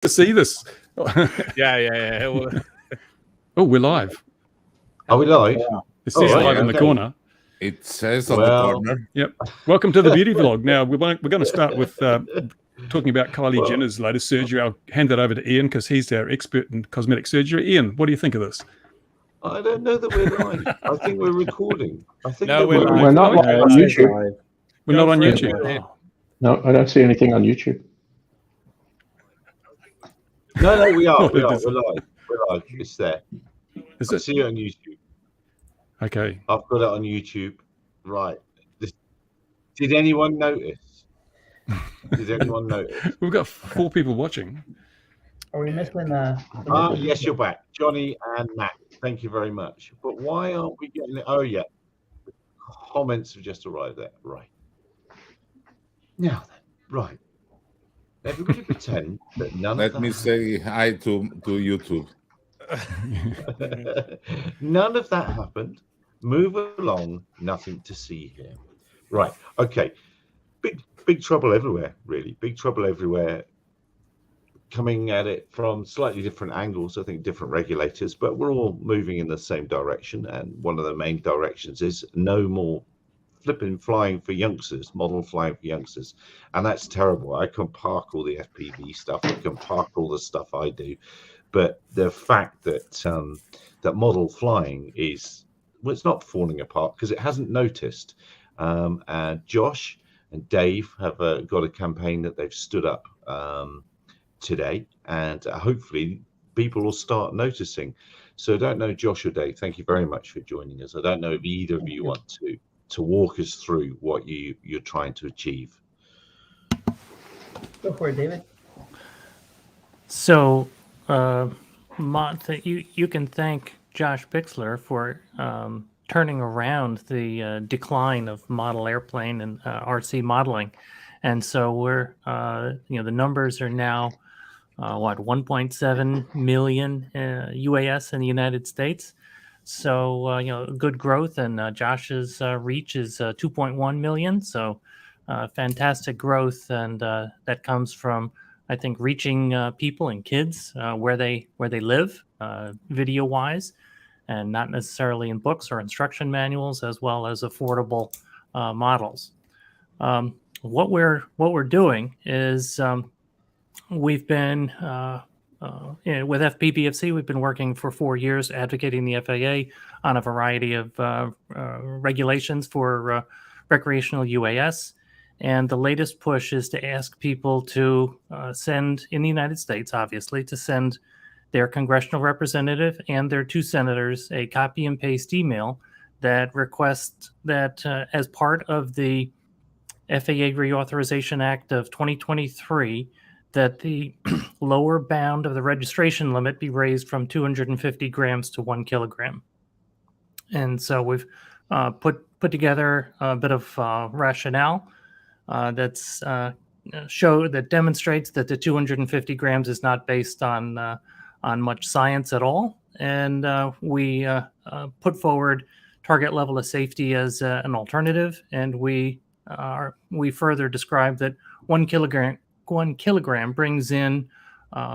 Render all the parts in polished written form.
to see this. Yeah. Well, Oh, we're live. Are we live? It says right, live in the okay. corner. It says on the corner. Yep. Welcome to the beauty vlog. Now we're going to start with talking about Kylie Jenner's latest surgery. I'll hand that over to Ian because he's our expert in cosmetic surgery. Ian, what do you think of this? I don't know that we're live. I think we're recording. I think No, we're live. We're not Okay. live on YouTube. We're not on for it. YouTube. No, I don't see anything on YouTube. No, we are. Oh, We're it live. is. We're live. It's there. Is I it? see it on YouTube. Okay. I've got it on YouTube. Right. Did anyone notice? Did anyone notice? We've got 4 people watching. Are we missing Yes, you're back. Johnny and Matt. Thank you very much. But why aren't we getting it? Oh, yeah. The comments have just arrived there. Right. Now then. Right. Everybody pretend that none of Let that me say hi to YouTube. none of that happened. Move along. Nothing to see here. Right. Okay. Big trouble everywhere, really. Big trouble everywhere. Coming at it from slightly different angles, I think different regulators, but we're all moving in the same direction. And one of the main directions is no more flipping flying for youngsters, model flying for youngsters. And that's terrible. I can park all the FPV stuff. I can park all the stuff I do. But the fact that that model flying is, well, it's not falling apart because it hasn't noticed. And Josh and Dave have got a campaign that they've stood up today, and hopefully people will start noticing. So I don't know, Josh or Dave, thank you very much for joining us. I don't know if either of you want to walk us through what you're trying to achieve. Go for it, David. So, you can thank Josh Bixler for turning around the decline of model airplane and RC modeling, and so we're the numbers are now 1.7 million UAS in the United States. So good growth, and Josh's reach is 2.1 million. So fantastic growth, and that comes from, I think, reaching people and kids where they live, video wise, and not necessarily in books or instruction manuals, as well as affordable models. What we're doing is we've been with FPVFC. We've been working for 4 years advocating the FAA on a variety of regulations for recreational UAS. And the latest push is to ask people to send, in the United States, obviously, to send their congressional representative and their 2 senators a copy and paste email that requests that as part of the FAA Reauthorization Act of 2023, that the lower bound of the registration limit be raised from 250 grams to 1 kilogram. And so we've put together a bit of rationale that demonstrates that the 250 grams is not based on much science at all. And we put forward target level of safety as an alternative, and we further describe that 1 kilogram brings in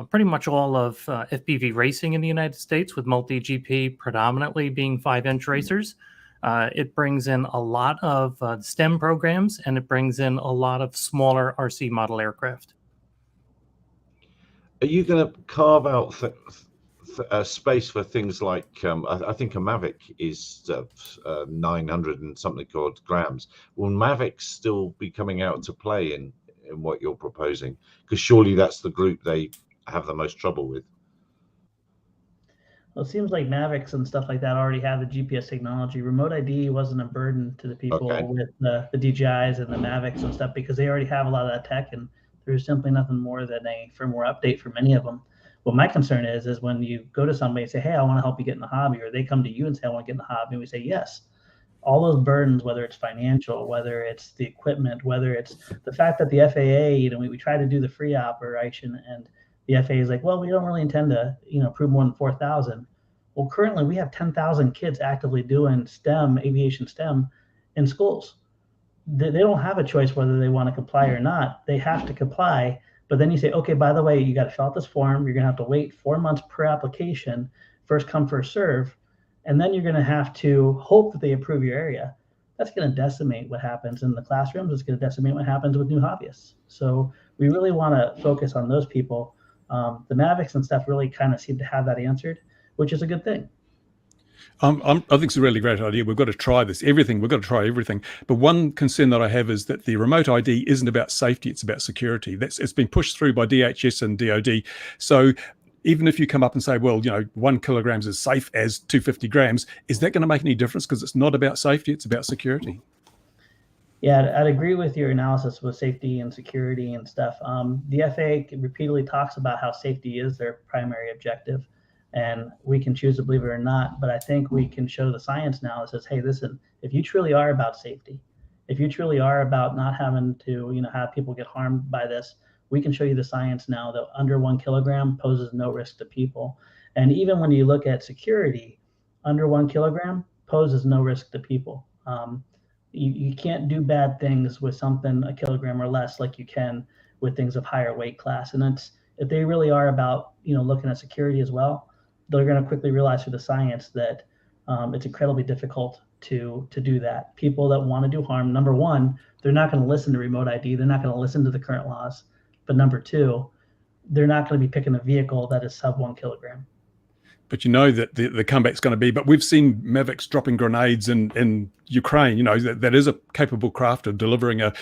pretty much all of FPV racing in the United States, with multi-GP predominantly being 5-inch racers. It brings in a lot of STEM programs, and it brings in a lot of smaller RC model aircraft. Are you going to carve out space for things like, I think a MAAC is 900 and something odd grams. Will MAAC still be coming out to play in what you're proposing? Because surely that's the group they have the most trouble with. Well, it seems like MAACs and stuff like that already have the GPS technology. Remote ID wasn't a burden to the people with the DJIs and the MAACs and stuff, because they already have a lot of that tech, and there's simply nothing more than a firmware update for many of them. What my concern is when you go to somebody and say, hey, I want to help you get in the hobby, or they come to you and say, I want to get in the hobby, and we say, yes. All those burdens, whether it's financial, whether it's the equipment, whether it's the fact that the FAA, we try to do the free operation, and the FAA is like, well, we don't really intend to, approve more than 4,000. Well, currently we have 10,000 kids actively doing STEM, aviation STEM, in schools. They don't have a choice whether they want to comply or not. They have to comply. But then you say, okay, by the way, you got to fill out this form. You're going to have to wait 4 months per application, first come, first serve. And then you're going to have to hope that they approve your area. That's going to decimate what happens in the classrooms. It's going to decimate what happens with new hobbyists. So we really want to focus on those people. The Mavics and stuff really kind of seem to have that answered, which is a good thing. I think it's a really great idea. We've got to try this. We've got to try everything. But one concern that I have is that the remote ID isn't about safety, it's about security. It's been pushed through by DHS and DOD. So even if you come up and say, well, 1 kilogram is as safe as 250 grams, is that going to make any difference? Because it's not about safety, it's about security. Yeah, I'd agree with your analysis with safety and security and stuff. The FAA repeatedly talks about how safety is their primary objective. And we can choose to believe it or not, but I think we can show the science now that says, hey, listen, if you truly are about safety, if you truly are about not having to, have people get harmed by this, we can show you the science now that under 1 kilogram poses no risk to people. And even when you look at security, under 1 kilogram poses no risk to people. You can't do bad things with something a kilogram or less like you can with things of higher weight class. And if they really are about, looking at security as well, they're going to quickly realize through the science that it's incredibly difficult to do that. People that want to do harm, number one, they're not going to listen to remote ID. They're not going to listen to the current laws. But number two, they're not going to be picking a vehicle that is sub 1 kilogram. But that the comeback's going to be, but we've seen Mavics dropping grenades in Ukraine, that is a capable craft of delivering a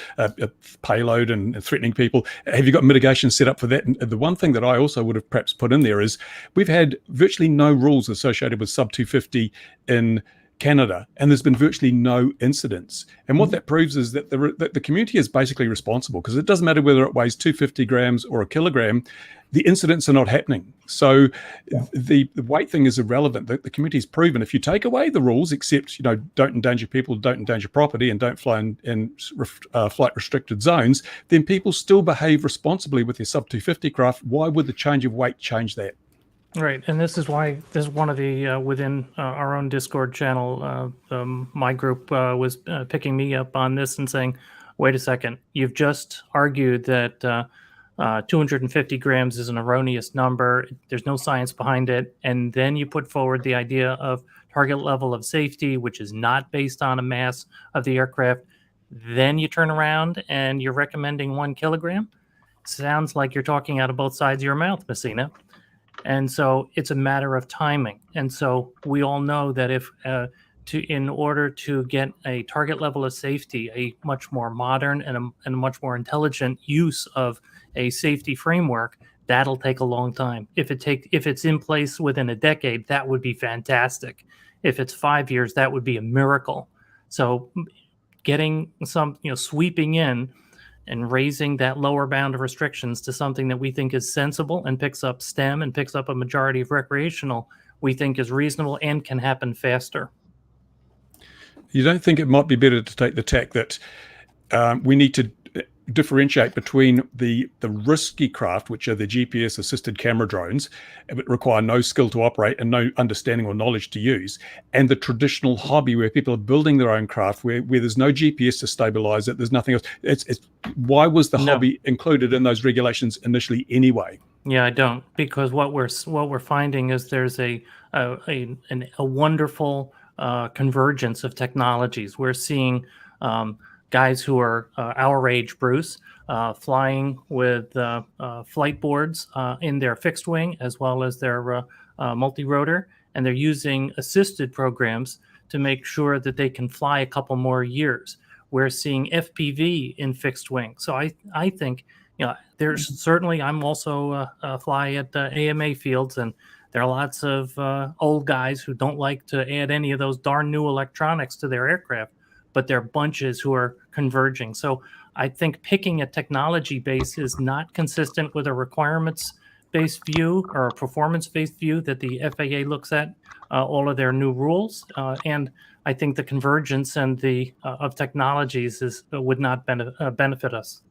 payload and threatening people. Have you got mitigation set up for that? And the one thing that I also would have perhaps put in there is we've had virtually no rules associated with sub 250 in Canada, and there's been virtually no incidents. And what that proves is that the community is basically responsible, because it doesn't matter whether it weighs 250 grams or a kilogram, the incidents are not happening. So the weight thing is irrelevant. The community's proven if you take away the rules, except don't endanger people, don't endanger property, and don't fly in flight restricted zones, then people still behave responsibly with their sub 250 craft. Why would the change of weight change that? Right, and this is why this is one of the within our own Discord channel. My group was picking me up on this and saying, "Wait a second, you've just argued that 250 grams is an erroneous number. There's no science behind it, and then you put forward the idea of target level of safety, which is not based on a mass of the aircraft. Then you turn around and you're recommending 1 kilogram. Sounds like you're talking out of both sides of your mouth, Messina." And so it's a matter of timing. And so we all know that in order to get a target level of safety, a much more modern and a much more intelligent use of a safety framework, that'll take a long time. If it's in place within a decade, that would be fantastic. If it's 5 years, that would be a miracle. So getting sweeping in and raising that lower bound of restrictions to something that we think is sensible and picks up STEM and picks up a majority of recreational, we think is reasonable and can happen faster. You don't think it might be better to take the tack that we need to differentiate between the risky craft, which are the GPS assisted camera drones, that require no skill to operate and no understanding or knowledge to use, and the traditional hobby where people are building their own craft, where there's no GPS to stabilize it, there's nothing else. It's why was the hobby included in those regulations initially anyway? Yeah, I don't, because what we're finding is there's a wonderful convergence of technologies. We're seeing guys who are our age, Bruce, flying with flight boards in their fixed wing as well as their multi-rotor, and they're using assisted programs to make sure that they can fly a couple more years. We're seeing FPV in fixed wing. So I think, there's certainly, I'm also fly at AMA fields, and there are lots of old guys who don't like to add any of those darn new electronics to their aircraft, but there are bunches who are converging. So I think picking a technology base is not consistent with a requirements-based view or a performance-based view that the FAA looks at all of their new rules. And I think the convergence and of technologies would not benefit us.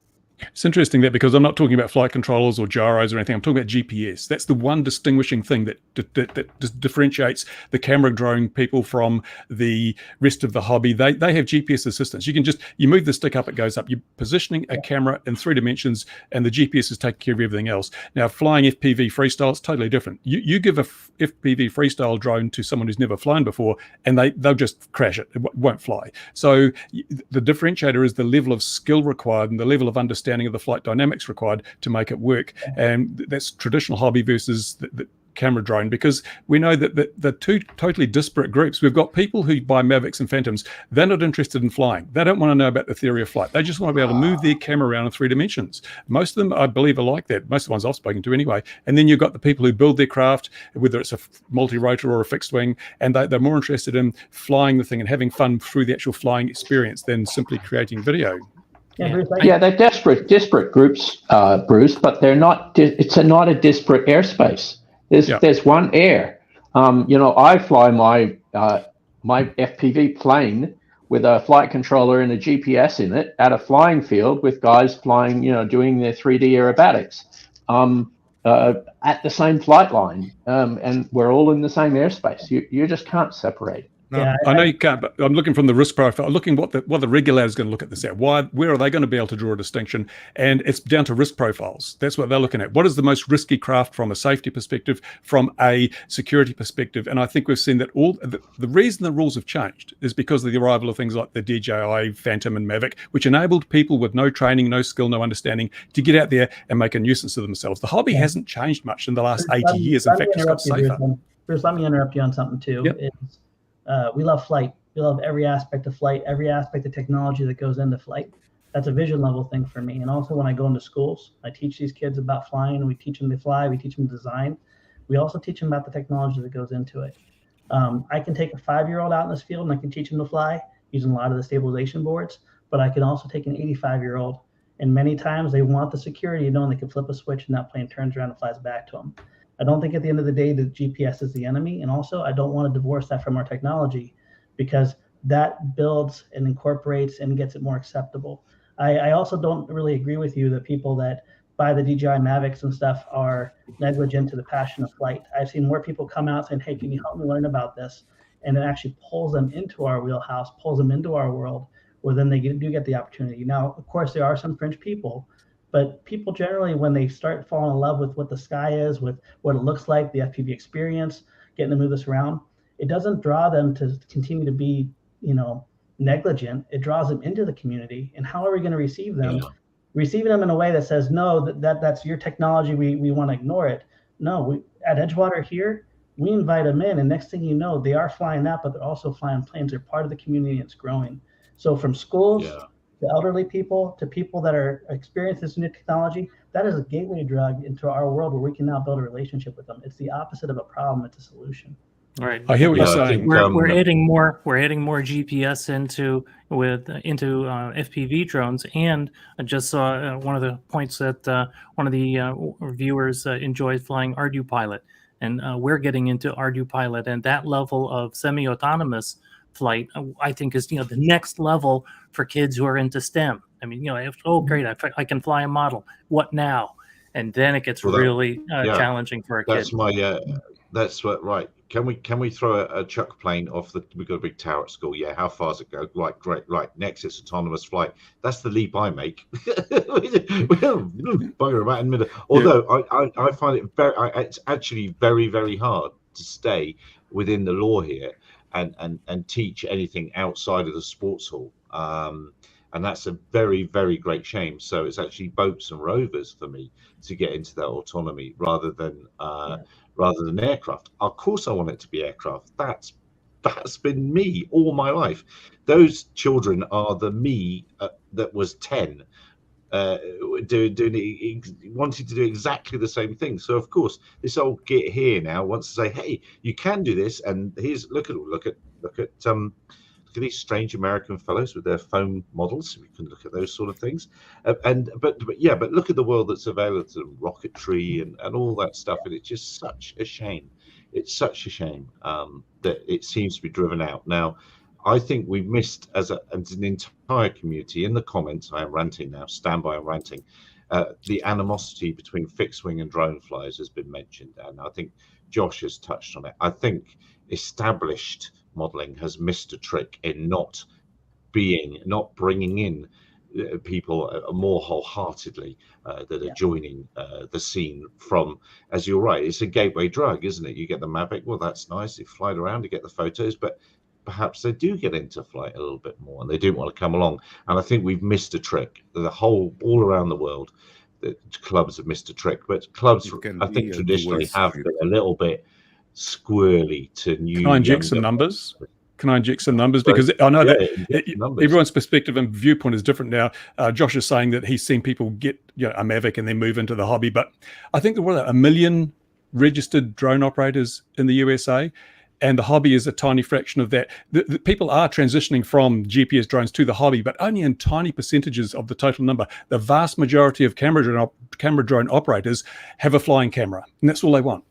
It's interesting that because I'm not talking about flight controllers or gyros or anything, I'm talking about GPS. That's the one distinguishing thing that differentiates the camera drone people from the rest of the hobby. They have GPS assistance. You move the stick up, it goes up. You're positioning a camera in 3 dimensions, and the GPS is taking care of everything else. Now, flying FPV freestyle, it's totally different. You give a FPV freestyle drone to someone who's never flown before, and they'll just crash it. It won't fly. So the differentiator is the level of skill required and the level of understanding of the flight dynamics required to make it work. And that's traditional hobby versus the camera drone, because we know that the two totally disparate groups. We've got people who buy Mavics and Phantoms. They're not interested in flying. They don't want to know about the theory of flight. They just want to be able to move their camera around in 3 dimensions. Most of them, I believe, are like that. Most of the ones I've spoken to anyway. And then you've got the people who build their craft, whether it's a multi-rotor or a fixed wing, and they're more interested in flying the thing and having fun through the actual flying experience than simply creating video. Yeah, they're disparate groups, Bruce, but they're not. It's not a disparate airspace. There's one air. I fly my FPV plane with a flight controller and a GPS in it at a flying field with guys flying, doing their 3D aerobatics at the same flight line, and we're all in the same airspace. You just can't separate. No, I know you can't, but I'm looking from the risk profile, looking what the regulator is going to look at this at. Where are they going to be able to draw a distinction? And it's down to risk profiles. That's what they're looking at. What is the most risky craft from a safety perspective, from a security perspective? And I think we've seen that the reason the rules have changed is because of the arrival of things like the DJI Phantom and Mavic, which enabled people with no training, no skill, no understanding to get out there and make a nuisance of themselves. The hobby hasn't changed much in the last 80 years. In fact, it's got safer. Bruce, let me interrupt you on something too. Yep. We love flight. We love every aspect of flight, every aspect of technology that goes into flight. That's a vision level thing for me. And also when I go into schools, I teach these kids about flying. We teach them to fly. We teach them design. We also teach them about the technology that goes into it. I can take a 5-year-old out in this field and I can teach them to fly using a lot of the stabilization boards, but I can also take an 85-year-old. And many times they want the security, knowing they can flip a switch and that plane turns around and flies back to them. I don't think at the end of the day, the GPS is the enemy. And also I don't want to divorce that from our technology, because that builds and incorporates and gets it more acceptable. I also don't really agree with you that people that buy the DJI Mavics and stuff are negligent to the passion of flight. I've seen more people come out saying, hey, can you help me learn about this? And it actually pulls them into our wheelhouse, pulls them into our world, where then they do get the opportunity. Now, of course, there are some fringe people, but people generally, when they start falling in love with what the sky is, with what it looks like, the FPV experience, getting to move this around, it doesn't draw them to continue to be, negligent. It draws them into the community. And how are we going to receive them? Yeah. Receiving them in a way that says, no, that's your technology. We want to ignore it. No, at Edgewater here, we invite them in. And next thing you know, they are flying that, but they're also flying planes. They're part of the community and it's growing. So from schools, to elderly people, to people that are experiencing this new technology, that is a gateway drug into our world where we can now build a relationship with them. It's the opposite of a problem, it's a solution. Right. I hear what you're saying. We're adding more GPS into FPV drones, and I just saw one of the points that one of the viewers enjoyed flying ArduPilot, and we're getting into ArduPilot, and that level of semi-autonomous flight, I think, is the next level for kids who are into STEM. I mean, great, I can fly a model. What now? And then it gets really challenging for a kid. That's what. Right. Can we throw a chuck plane off we've got a big tower at school. Yeah. How far does it go? Right. Great. Right. Next, it's autonomous flight. That's the leap I make. Bugger about in the middle. Although I find it it's actually very, very hard to stay within the law here and teach anything outside of the sports hall. And that's a very, very great shame. So it's actually boats and rovers for me to get into that autonomy rather than aircraft. Of course, I want it to be aircraft. That's been me all my life. Those children are the me that was 10, wanting to do exactly the same thing. So of course, this old git here now wants to say, hey, you can do this, and here's look at these strange American fellows with their foam models. We can look at those sort of things, but look at the world that's available to them, rocketry and all that stuff. And it's just such a shame. It's such a shame that it seems to be driven out. Now, I think we've missed as an entire community. In the comments, I am ranting now. Stand by, I'm ranting. The animosity between fixed wing and drone flyers has been mentioned, and I think Josh has touched on it. I think established modelling has missed a trick in not bringing in people more wholeheartedly that are joining the scene from, as you're right, it's a gateway drug, isn't it? You get the Mavic, well, that's nice, you fly around to get the photos, but perhaps they do get into flight a little bit more and they do want to come along. And I think we've missed a trick. All around the world, the clubs have missed a trick, but clubs, I think, traditionally have been a little bit squirrely to new. Can I inject some numbers? Because I know that everyone's perspective and viewpoint is different now. Josh is saying that he's seen people get a Mavic and then move into the hobby, but I think there were 1 million registered drone operators in the USA, and the hobby is a tiny fraction of that. The people are transitioning from GPS drones to the hobby, but only in tiny percentages of the total number. The vast majority of camera drone operators have a flying camera, and that's all they want.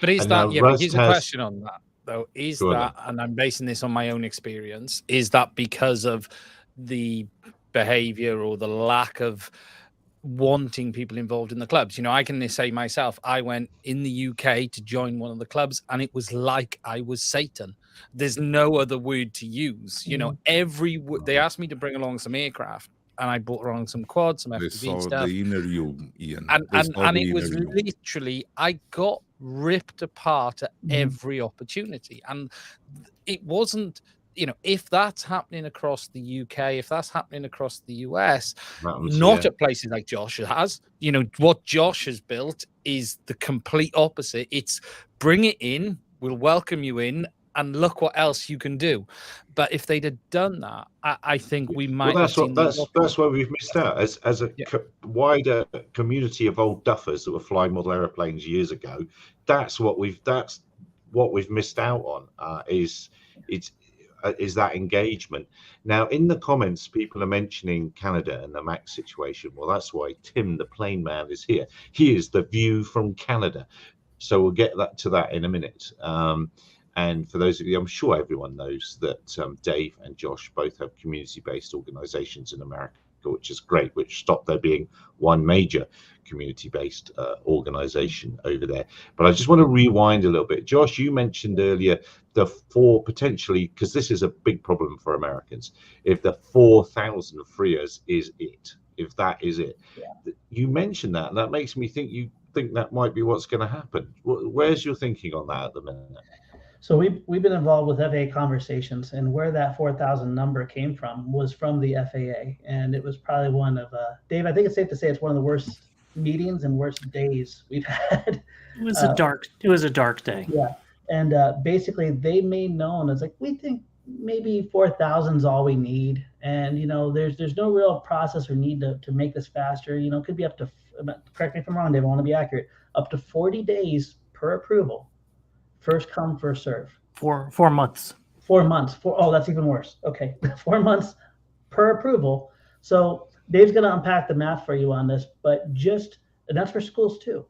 But is that, but here's a question on that, though. Is that, and I'm basing this on my own experience, is that because of the behavior or the lack of wanting people involved in the clubs? I can say myself, I went in the UK to join one of the clubs and it was like I was Satan. There's no other word to use. They asked me to bring along some aircraft and I brought along some quads, some FPV stuff. The inner you, Ian. And it was literally, I got ripped apart at every opportunity. And it wasn't, if that's happening across the UK, if that's happening across the US, not at places like Josh has, what Josh has built is the complete opposite. It's bring it in, we'll welcome you in, and look what else you can do. But if they'd have done that, I think we might. Well, that's where we've missed out as a wider community of old duffers that were flying model aeroplanes years ago. That's what we've missed out on. Is that engagement. Now, in the comments, people are mentioning Canada and the MAAC situation. Well, that's why Tim, the plane man, is here. He is the view from Canada. So we'll get to that in a minute. And for those of you, I'm sure everyone knows that Dave and Josh both have community-based organizations in America, which is great, which stopped there being one major community-based organization over there. But I just want to rewind a little bit. Josh, you mentioned earlier the 4 potentially, because this is a big problem for Americans, if the 4,000 freers is it, if that is it. You mentioned that, and that makes me think you think that might be what's going to happen. Where's your thinking on that at the minute? So we've been involved with FAA conversations, and where that 4,000 number came from was from the FAA, and it was probably one of Dave. I think it's safe to say it's one of the worst meetings and worst days we've had. It was a dark day. Yeah, and basically they made known as like, we think maybe 4,000 is all we need, and there's no real process or need to make this faster. It could be up to, correct me if I'm wrong, Dave, I want to be accurate, up to 40 days per approval. First come, first serve. 4 months. 4 months. That's even worse. Okay, 4 months per approval. So Dave's going to unpack the math for you on this, but and that's for schools too.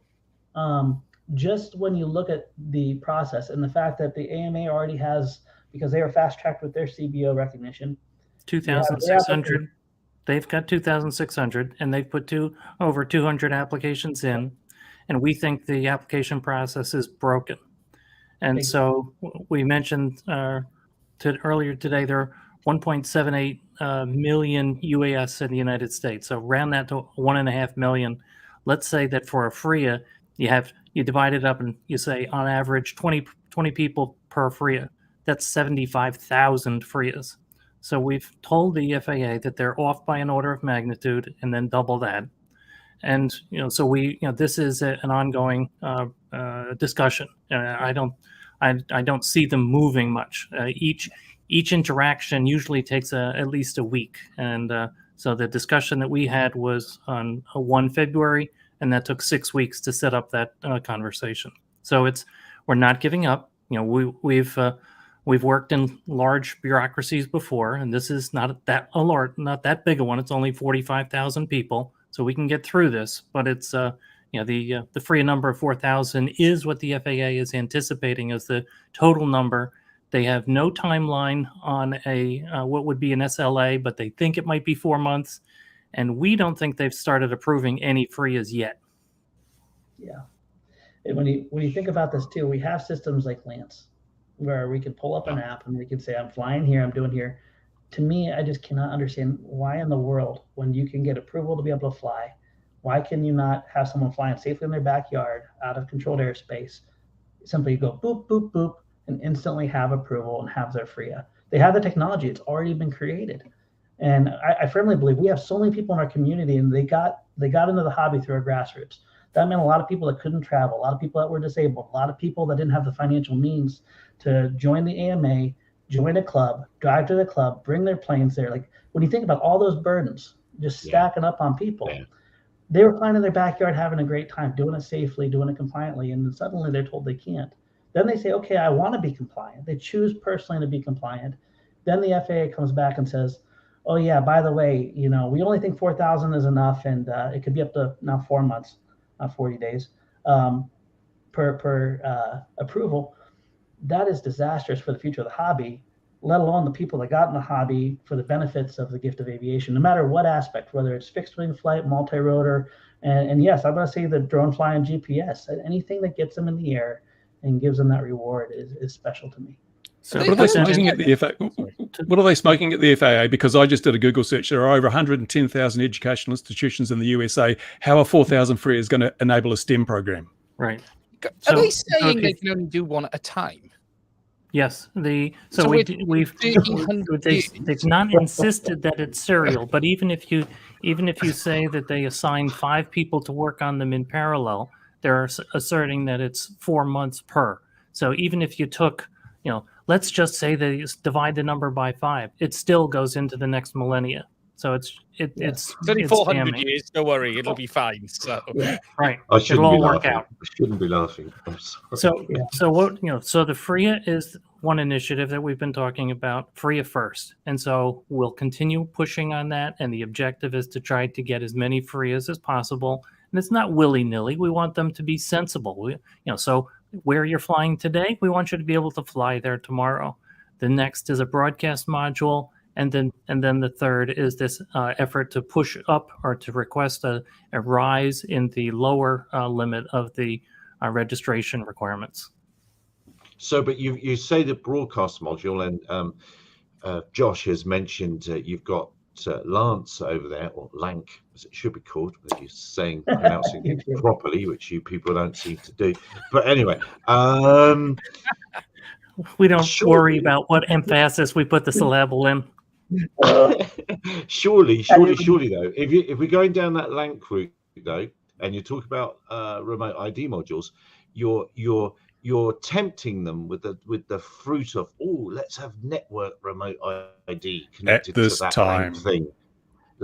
Just when you look at the process and the fact that the AMA already has, because they were fast tracked with their CBO recognition, 2,600. They've got 2,600, and they've put over 200 applications in, and we think the application process is broken. And so we mentioned earlier today, there are 1.78 million UAS in the United States. So round that to 1.5 million. Let's say that for a FRIA, you divide it up and you say on average 20 people per FRIA. That's 75,000 FRIAs. So we've told the FAA that they're off by an order of magnitude and then double that. And so this is an ongoing discussion. I don't see them moving much. Each interaction usually takes at least a week. And so the discussion that we had was on 1 February, and that took 6 weeks to set up that conversation. So we're not giving up. We've worked in large bureaucracies before, and this is not that big a one. It's only 45,000 people, so we can get through this. But it's the free number of 4,000 is what the FAA is anticipating as the total number They have no timeline on a what would be an SLA, but they think it might be 4 months. And we don't think they've started approving any FRIAs yet. Yeah. And when you think about this too, we have systems like Lance where we can pull up an app and we can say, I'm flying here, I'm doing here. To me, I just cannot understand why in the world, when you can get approval to be able to fly, why can you not have someone flying safely in their backyard out of controlled airspace, simply go boop, boop, boop, and instantly have approval and have their FRIA? They have the technology. It's already been created. And I firmly believe we have so many people in our community, and they got into the hobby through our grassroots. That meant a lot of people that couldn't travel, a lot of people that were disabled, a lot of people that didn't have the financial means to join the AMA, join a club, drive to the club, bring their planes there. Like when you think about all those burdens just stacking up on people, they were flying in their backyard, having a great time, doing it safely, doing it compliantly, and then suddenly they're told they can't. Then they say, okay, I want to be compliant. They choose personally to be compliant. Then the FAA comes back and says, oh yeah, by the way, we only think 4,000 is enough, and it could be up to now 4 months, 40 days per approval. That is disastrous for the future of the hobby, let alone the people that got in the hobby for the benefits of the gift of aviation, no matter what aspect, whether it's fixed wing flight, multi-rotor, and yes, I'm going to say the drone flying GPS, anything that gets them in the air and gives them that reward is special to me. So what are they smoking at the FAA? What are they smoking at the FAA? Because I just did a Google search. There are over 110,000 educational institutions in the USA. How are 4,000 FRIAs going to enable a STEM program? Right. Are they saying they can only do one at a time? Yes. They've not insisted that it's serial, but even if you say that they assign 5 people to work on them in parallel, they're asserting that it's 4 months per. So even if you took, let's just say they divide the number by 5, it still goes into the next millennia. So it's only 400 years. Don't worry, it'll be fine. So right, it'll all work out. I shouldn't be laughing. I'm sorry. So the FRIA is one initiative that we've been talking about, FRIA first, and so we'll continue pushing on that. And the objective is to try to get as many FRIAs as possible. And it's not willy-nilly. We want them to be sensible. So where you're flying today, we want you to be able to fly there tomorrow. The next is a broadcast module, and then the third is this effort to push up or to request a rise in the lower limit of the registration requirements. So, but you say the broadcast module, and Josh has mentioned you've got Lance over there, or Lank as it should be called, if you're pronouncing it properly, which you people don't seem to do. But anyway, we don't worry about what emphasis we put the syllable in. Surely though, if we're going down that Lank route though, and you talk about remote ID modules, you're tempting them with the fruit of, let's have network remote ID connected at this to that time thing.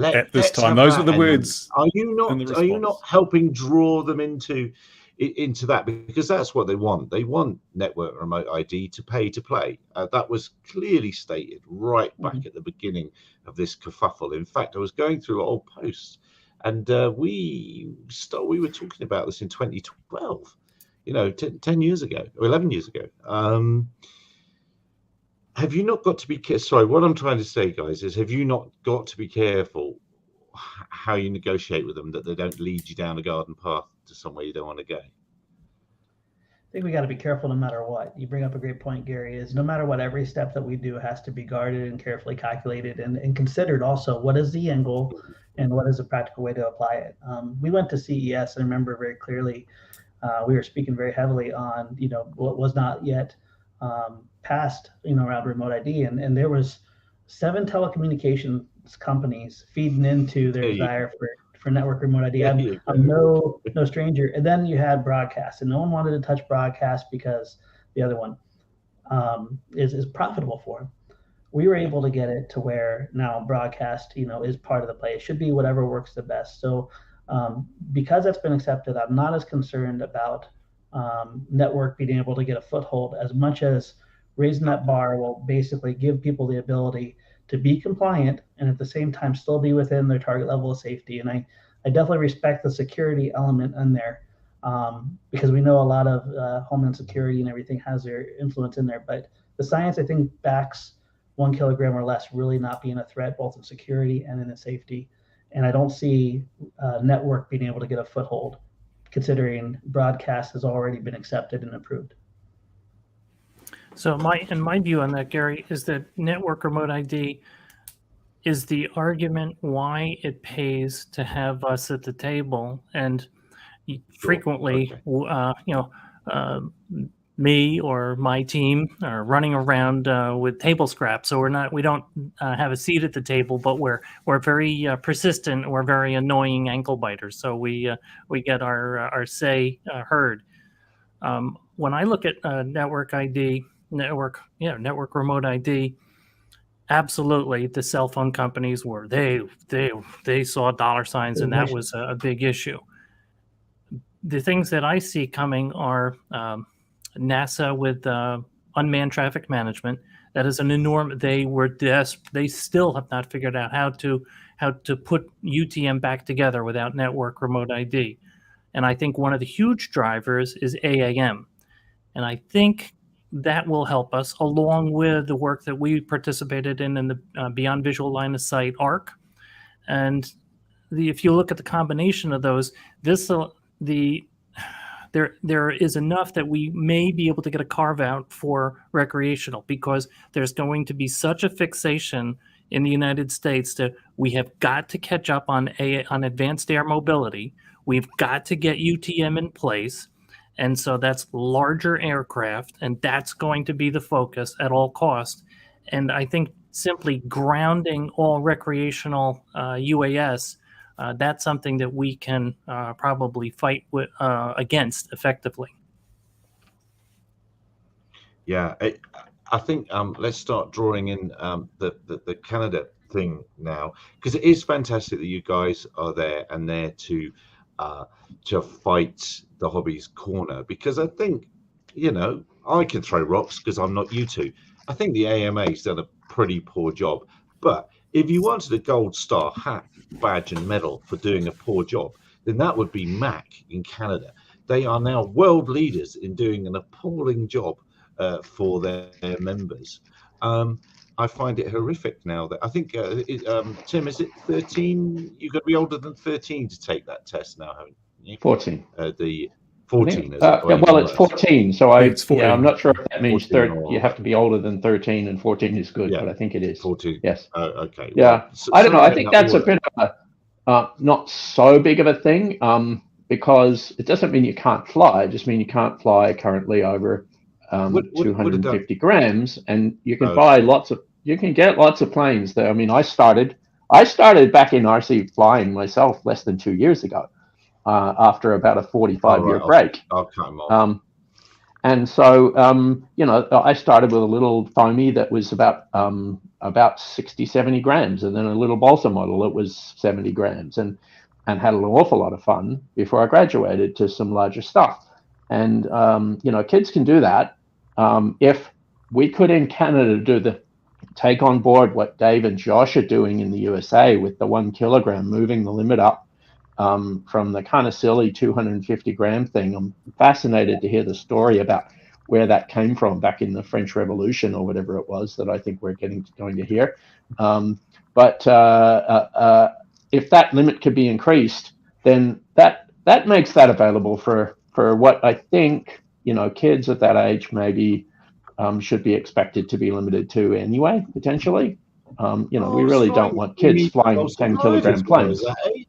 At this time, those are the words. Are you not helping draw them into that? Because that's what they want. They want network remote ID to pay to play. That was clearly stated right back at the beginning of this kerfuffle. In fact, I was going through old posts, and we were talking about this in 2012. 10 years ago or 11 years ago. Have you not got to be sorry, what I'm trying to say, guys, is have you not got to be careful how you negotiate with them, that they don't lead you down a garden path to somewhere you don't want to go? I think we got to be careful no matter what. You bring up a great point, Gary, is no matter what, every step that we do has to be guarded and carefully calculated and considered also what is the end goal and what is the practical way to apply it. We went to CES, and I remember very clearly we were speaking very heavily on, what was not yet passed, around remote ID. And there was 7 telecommunications companies feeding into their desire for network remote ID. I'm no stranger. And then you had broadcast, and no one wanted to touch broadcast because the other one is profitable for them. We were able to get it to where now broadcast, is part of the play. It should be whatever works the best. So because that's been accepted, I'm not as concerned about network being able to get a foothold as much as raising that bar will basically give people the ability to be compliant and at the same time still be within their target level of safety. And I definitely respect the security element in there. because we know a lot of homeland security and everything has their influence in there. But the science, I think, backs 1 kilogram or less really not being a threat, both in security and in the safety. And I don't see network being able to get a foothold, considering broadcast has already been accepted and approved. So my view on that, Gary, is that network remote ID is the argument why it pays to have us at the table. And frequently, me or my team are running around with table scraps. So we don't have a seat at the table, but we're very persistent. We're very annoying ankle biters. So we get our say heard. When I look at network ID, network remote ID, absolutely, the cell phone companies were they saw dollar signs, and that was a big issue. The things that I see coming are NASA with unmanned traffic management. That is an enormous. They still have not figured out how to put UTM back together without network remote ID. And I think one of the huge drivers is AAM, and I think that will help us, along with the work that we participated in the Beyond Visual Line of Sight ARC. And if you look at the combination of those, there is enough that we may be able to get a carve out for recreational, because there's going to be such a fixation in the United States that we have got to catch up on advanced air mobility. We've got to get UTM in place. And so that's larger aircraft, and that's going to be the focus at all costs. And I think simply grounding all recreational UAS, that's something that we can probably fight against effectively. Yeah, I think let's start drawing in the Canada thing now, because it is fantastic that you guys are there and there to fight the hobby's corner, because I think, I can throw rocks because I'm not you two. I think the AMA's done a pretty poor job, but if you wanted a gold star hat, badge and medal for doing a poor job, then that would be MAAC in Canada. They are now world leaders in doing an appalling job for their members. I find it horrific now that I think, Tim, is it 13? You've got to be older than 13 to take that test now, haven't you? 14. The 14 is well, it's 14. So it's 14. I'm not sure if that means you have to be older than 13, and 14 is good, but I think it is 14. Yes. Okay. Yeah. Well, I don't know. I think that's a bit of a not so big of a thing, because it doesn't mean you can't fly. It just means you can't fly currently over 250 grams, and you can buy you can get lots of planes there. I mean, I started back in RC flying myself less than 2 years ago, after about a 45-year break. I'll come on. And so, I started with a little foamy that was about 60, 70 grams, and then a little balsa model that was 70 grams, and had an awful lot of fun before I graduated to some larger stuff. And, kids can do that. If we could in Canada take on board what Dave and Josh are doing in the USA with the 1 kilogram, moving the limit up from the kind of silly 250 gram thing. I'm fascinated to hear the story about where that came from back in the French Revolution or whatever it was that I think we're going to hear. But if that limit could be increased, then that makes that available for what I think, kids at that age maybe should be expected to be limited to anyway, potentially. We really don't want kids flying 10 kilogram planes. I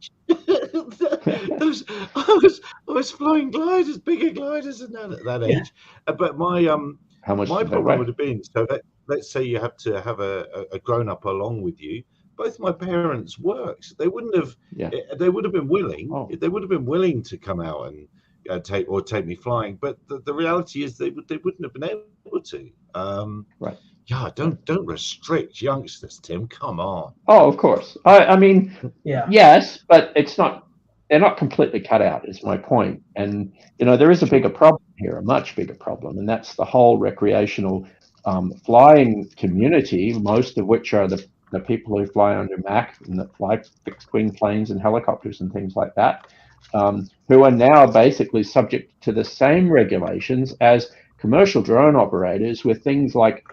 was flying gliders, bigger gliders at that age. But my problem would have been, so let's say you have to have a grown up along with you. Both my parents worked. They wouldn't have. They would have been willing. They would have been willing to come out and take me flying. But the reality is they wouldn't have been able to. Right. Yeah, don't restrict youngsters, Tim. Come on. Oh, of course. I mean, yes, but they're not completely cut out, is my point. And, there is a bigger problem here, a much bigger problem, and that's the whole recreational flying community, most of which are the people who fly under MAAC and that fly fixed wing planes and helicopters and things like that. who are now basically subject to the same regulations as commercial drone operators, with things like,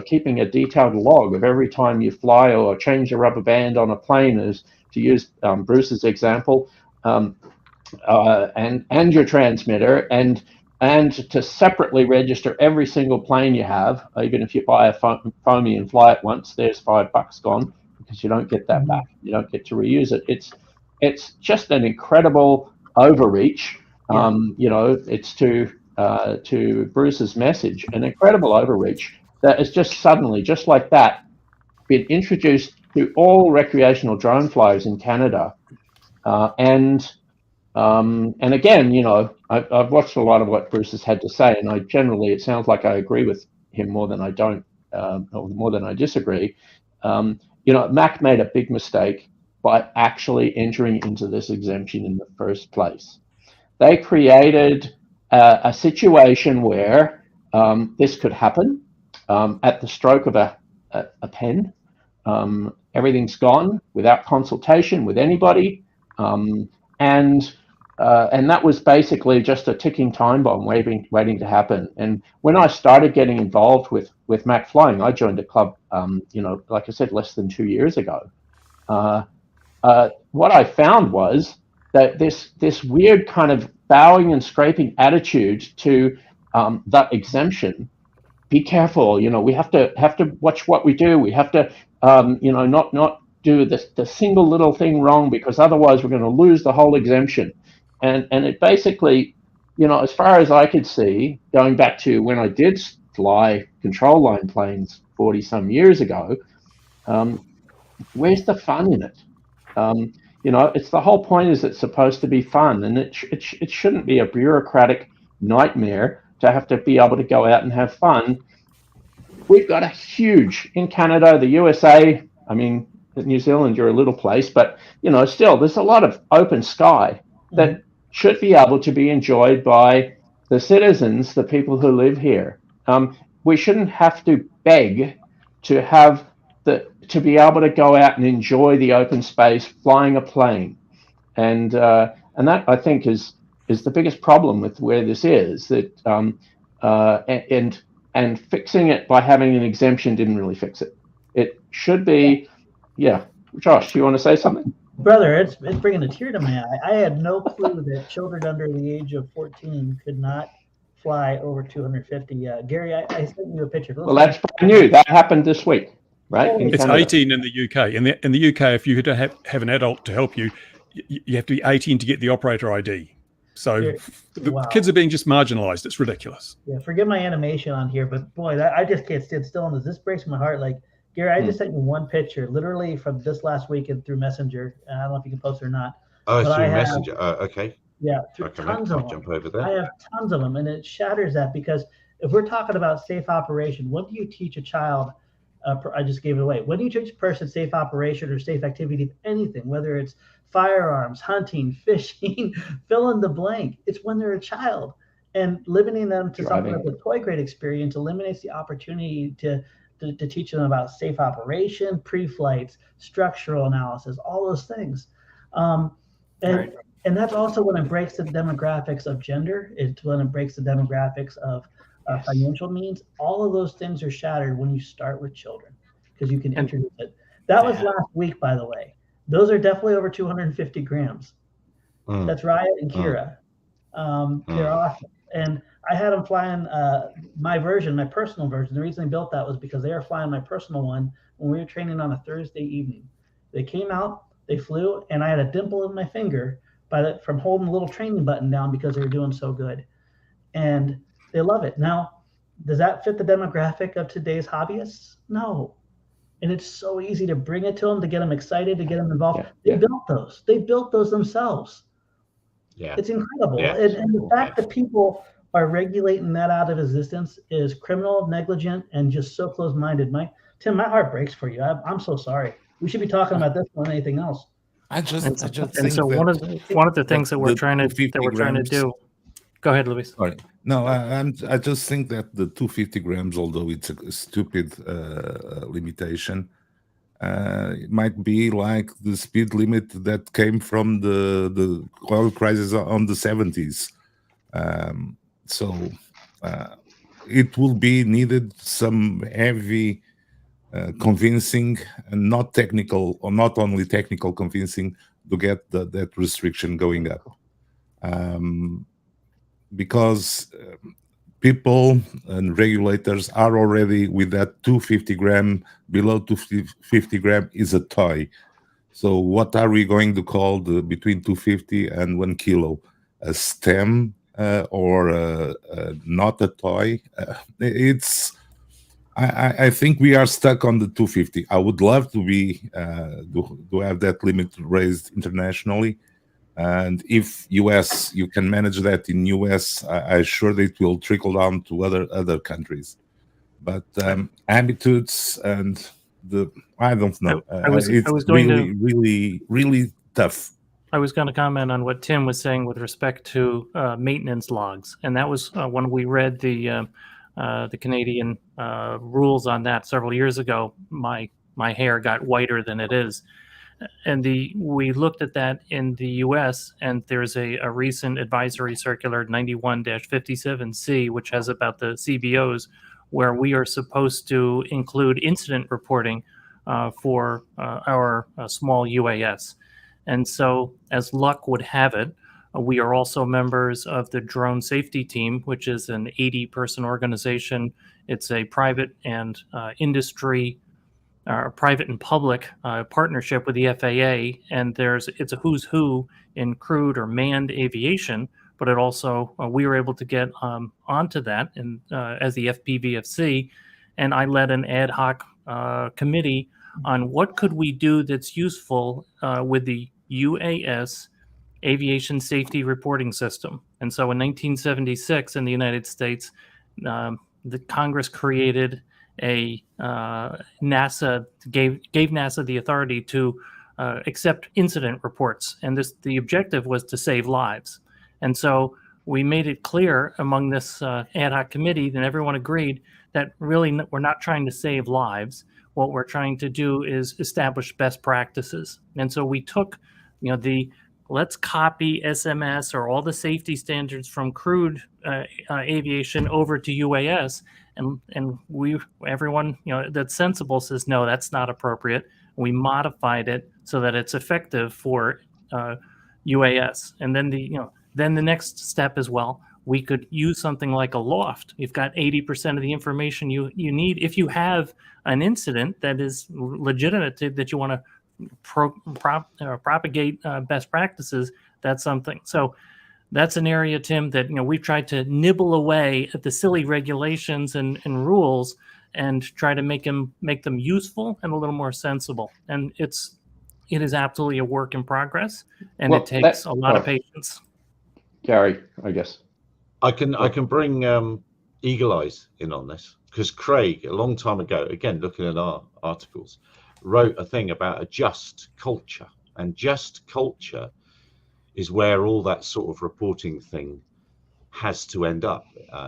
keeping a detailed log of every time you fly or change a rubber band on a plane, as to use Bruce's example, and your transmitter, and to separately register every single plane you have. Even if you buy a foamy and fly it once, there's $5 gone, because you don't get that back. You don't get to reuse it. It's just an incredible overreach. It's to Bruce's message, an incredible overreach that is just suddenly, just like that, been introduced to all recreational drone flyers in Canada. And again, I've watched a lot of what Bruce has had to say, and it sounds like I agree with him more than I don't, or more than I disagree. MAAC made a big mistake by actually entering into this exemption in the first place. They created a situation where this could happen at the stroke of a pen. Everything's gone without consultation with anybody, and that was basically just a ticking time bomb waiting to happen. And when I started getting involved with MAAC flying, I joined a club, like I said, less than 2 years ago. What I found was that this weird kind of bowing and scraping attitude to that exemption. Be careful, we have to watch what we do. We have to, not do the single little thing wrong, because otherwise we're going to lose the whole exemption. And it basically, as far as I could see, going back to when I did fly control line planes 40 some years ago, where's the fun in it? It's the whole point is it's supposed to be fun, and it shouldn't be a bureaucratic nightmare to have to be able to go out and have fun. We've got a huge, in Canada, the USA, New Zealand, you're a little place, but, still, there's a lot of open sky that should be able to be enjoyed by the citizens, the people who live here. We shouldn't have to beg to have to be able to go out and enjoy the open space flying a plane. And that, I think, is the biggest problem with where this is, that and fixing it by having an exemption didn't really fix it. It should be, yeah. Josh, you want to say something? Brother, it's bringing a tear to my eye. I had no clue that children under the age of 14 could not fly over 250. Gary, I sent you a picture. Well, that's brand new. That happened this week, right? It's 18 in the UK. In the UK, if you had to have an adult to help you, you have to be 18 to get the operator ID. So the kids are being just marginalized. It's ridiculous. Yeah, forgive my animation on here, but boy, I just can't stand still on this. This breaks my heart. Like, Gary, I just sent you one picture, literally from this last weekend through Messenger. I don't know if you can post it or not. Oh, through Messenger. Okay. Yeah, tons of them. Jump over there. I have tons of them, and it shatters that, because if we're talking about safe operation, when do you teach a child? I just gave it away. When do you teach a person safe operation or safe activity, anything, whether it's firearms, hunting, fishing, fill in the blank? It's when they're a child, and limiting them to something like a toy crate experience eliminates the opportunity to teach them about safe operation, pre-flights, structural analysis, all those things. And that's also when it breaks the demographics of gender. It's when it breaks the demographics of financial means. All of those things are shattered when you start with children, because you can introduce it. That was last week, by the way. Those are definitely over 250 grams. That's Riot and Kira. They're awesome. And I had them flying my version, my personal version. The reason they built that was because they were flying my personal one when we were training on a Thursday evening. They came out, they flew, and I had a dimple in my finger from holding the little training button down because they were doing so good. And they love it. Now, does that fit the demographic of today's hobbyists? No. And it's so easy to bring it to them, to get them excited, to get them involved. They built those. They built those themselves. Yeah. It's incredible. Yeah. And the fact that people are regulating that out of existence is criminal, negligent, and just so close-minded. Tim, my heart breaks for you. I'm so sorry. We should be talking about this more than anything else. I just think so one of the things that we're trying to do. Go ahead, Luis. Sorry. No, I just think that the 250 grams, although it's a stupid limitation, It might be like the speed limit that came from the oil crisis on the 70s. So it will be needed some heavy convincing and not technical, or not only technical convincing, to get that restriction going up. Because people and regulators are already with that 250 gram, below 250 gram is a toy. So what are we going to call the between 250 and 1 kilo? A stem or not a toy? I think we are stuck on the 250. I would love to be to have that limit raised internationally. And if US, you can manage that in US, I'm sure that it will trickle down to other countries. But attitudes and I don't know. It's really tough. I was going to comment on what Tim was saying with respect to maintenance logs, and that was when we read the Canadian rules on that several years ago. My hair got whiter than it is. And we looked at that in the U.S., and there's a recent advisory circular 91-57C, which has about the CBOs, where we are supposed to include incident reporting for our small UAS. And so, as luck would have it, we are also members of the Drone Safety Team, which is an 80-person organization. It's a private and industry private and public partnership with the FAA, and it's a who's who in crewed or manned aviation, but it also we were able to get onto that as the FPVFC, and I led an ad hoc committee on what could we do that's useful with the UAS aviation safety reporting system. And so in 1976 in the United States, the Congress created NASA gave NASA the authority to accept incident reports, and the objective was to save lives. And so we made it clear among this ad hoc committee, and everyone agreed that really we're not trying to save lives. What we're trying to do is establish best practices. And so we took, let's copy SMS or all the safety standards from crewed aviation over to UAS. And everyone that's sensible says, no, that's not appropriate. We modified it so that it's effective for UAS. And then the next step as well, we could use something like a loft. You've got 80% of the information you need. If you have an incident that is legitimate that you want to propagate best practices, that's something. So that's an area, Tim, that we've tried to nibble away at the silly regulations and rules and try to make them useful and a little more sensible. And it is absolutely a work in progress, and it takes a lot of patience. Gary, I guess I can bring Eagle Eyes in on this, because Craig, a long time ago, again looking at our articles, wrote a thing about a just culture, and just culture is where all that sort of reporting thing has to end up,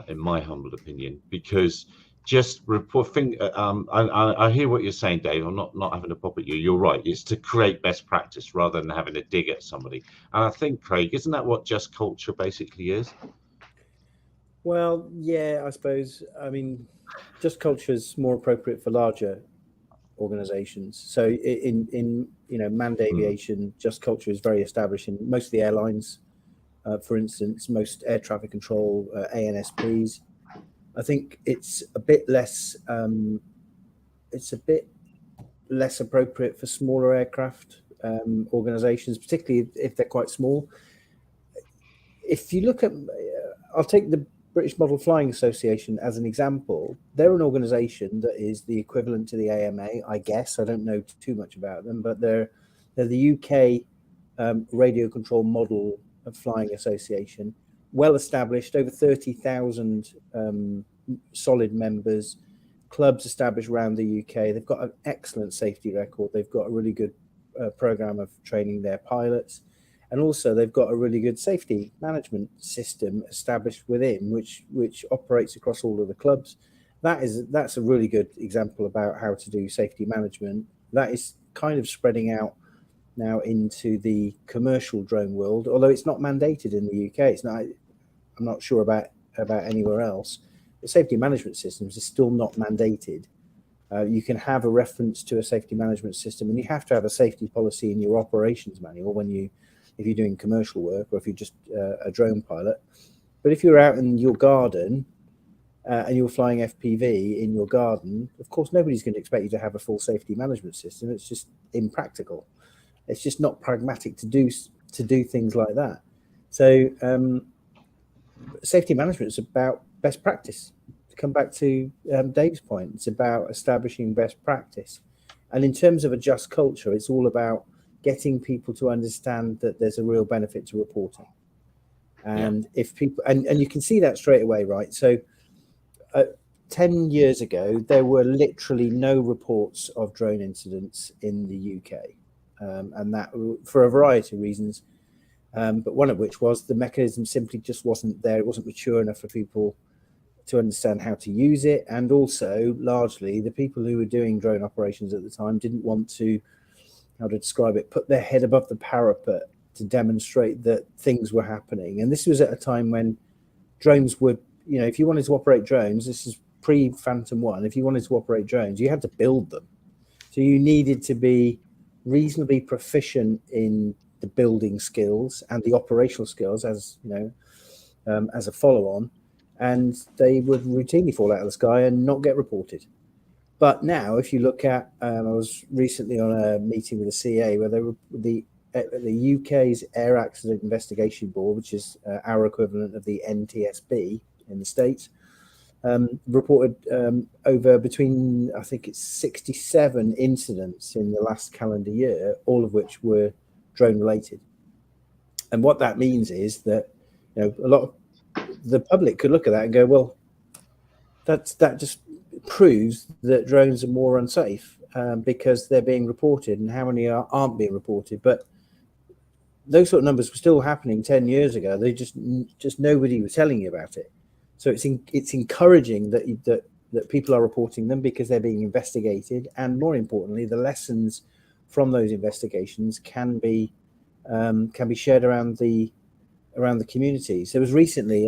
in my humble opinion, because just reporting. I hear what you're saying, Dave. I'm not having a pop at you. You're right. It's to create best practice rather than having a dig at somebody. And I think, Craig, isn't that what just culture basically is? Well, yeah, I suppose. I mean, just culture is more appropriate for larger organizations. So in manned aviation, just culture is very established in most of the airlines. For instance, most air traffic control ANSPs. I think it's a bit less appropriate for smaller aircraft organizations, particularly if they're quite small. If you look at, I'll take the British Model Flying Association as an example. They're an organization that is the equivalent to the AMA, I guess. I don't know too much about them, but they're the UK radio control model of flying association, well established, over 30,000 solid members, clubs established around the UK. They've got an excellent safety record. They've got a really good program of training their pilots. And also they've got a really good safety management system established within, which operates across all of the clubs. That's a really good example about how to do safety management That is kind of spreading out now into the commercial drone world, although it's not mandated in the UK. It's not. I'm not sure about anywhere else. The safety management systems is still not mandated. You can have a reference to a safety management system, and you have to have a safety policy in your operations manual if you're doing commercial work or if you're just a drone pilot. But if you're out in your garden and you're flying FPV in your garden, of course, nobody's going to expect you to have a full safety management system. It's just impractical. It's just not pragmatic to do things like that. So safety management is about best practice. To come back to Dave's point, it's about establishing best practice. And in terms of a just culture, it's all about getting people to understand that there's a real benefit to reporting. And if people, and you can see that straight away, right? So 10 years ago, there were literally no reports of drone incidents in the UK. And that for a variety of reasons. But one of which was the mechanism simply just wasn't there. It wasn't mature enough for people to understand how to use it. And also, largely, the people who were doing drone operations at the time didn't want to, how to describe it, put their head above the parapet to demonstrate that things were happening. And this was at a time when drones were, if you wanted to operate drones, this is pre-Phantom 1, if you wanted to operate drones, you had to build them. So you needed to be reasonably proficient in the building skills and the operational skills as a follow-on, and they would routinely fall out of the sky and not get reported. But now, if you look at, I was recently on a meeting with the CA where they were the UK's Air Accident Investigation Board, which is our equivalent of the NTSB in the States, reported over between, I think it's 67 incidents in the last calendar year, all of which were drone related. And what that means is that a lot of the public could look at that and go, well, that just proves that drones are more unsafe because they're being reported, and how many aren't being reported. But those sort of numbers were still happening 10 years ago. They just nobody was telling you about it. So it's encouraging that people are reporting them because they're being investigated, and more importantly, the lessons from those investigations can be shared around the communities. There was recently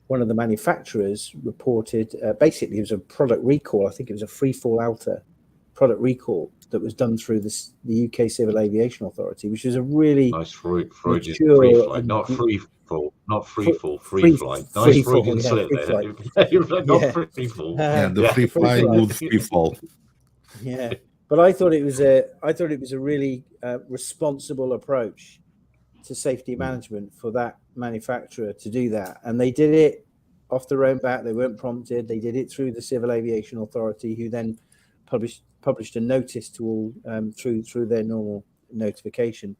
one of the manufacturers reported basically it was a product recall. I think it was a freefall outer product recall that was done through the UK Civil Aviation Authority, which is a really nice Freudian free flight, not free fall, free flight. Nice Freudian slip there. Not free fall. The free fly would free fall. Yeah, but I thought it was a really responsible approach to safety management for that manufacturer to do that, and they did it off their own bat. They weren't prompted. They did it through the Civil Aviation Authority, who then published a notice to all through their normal notification.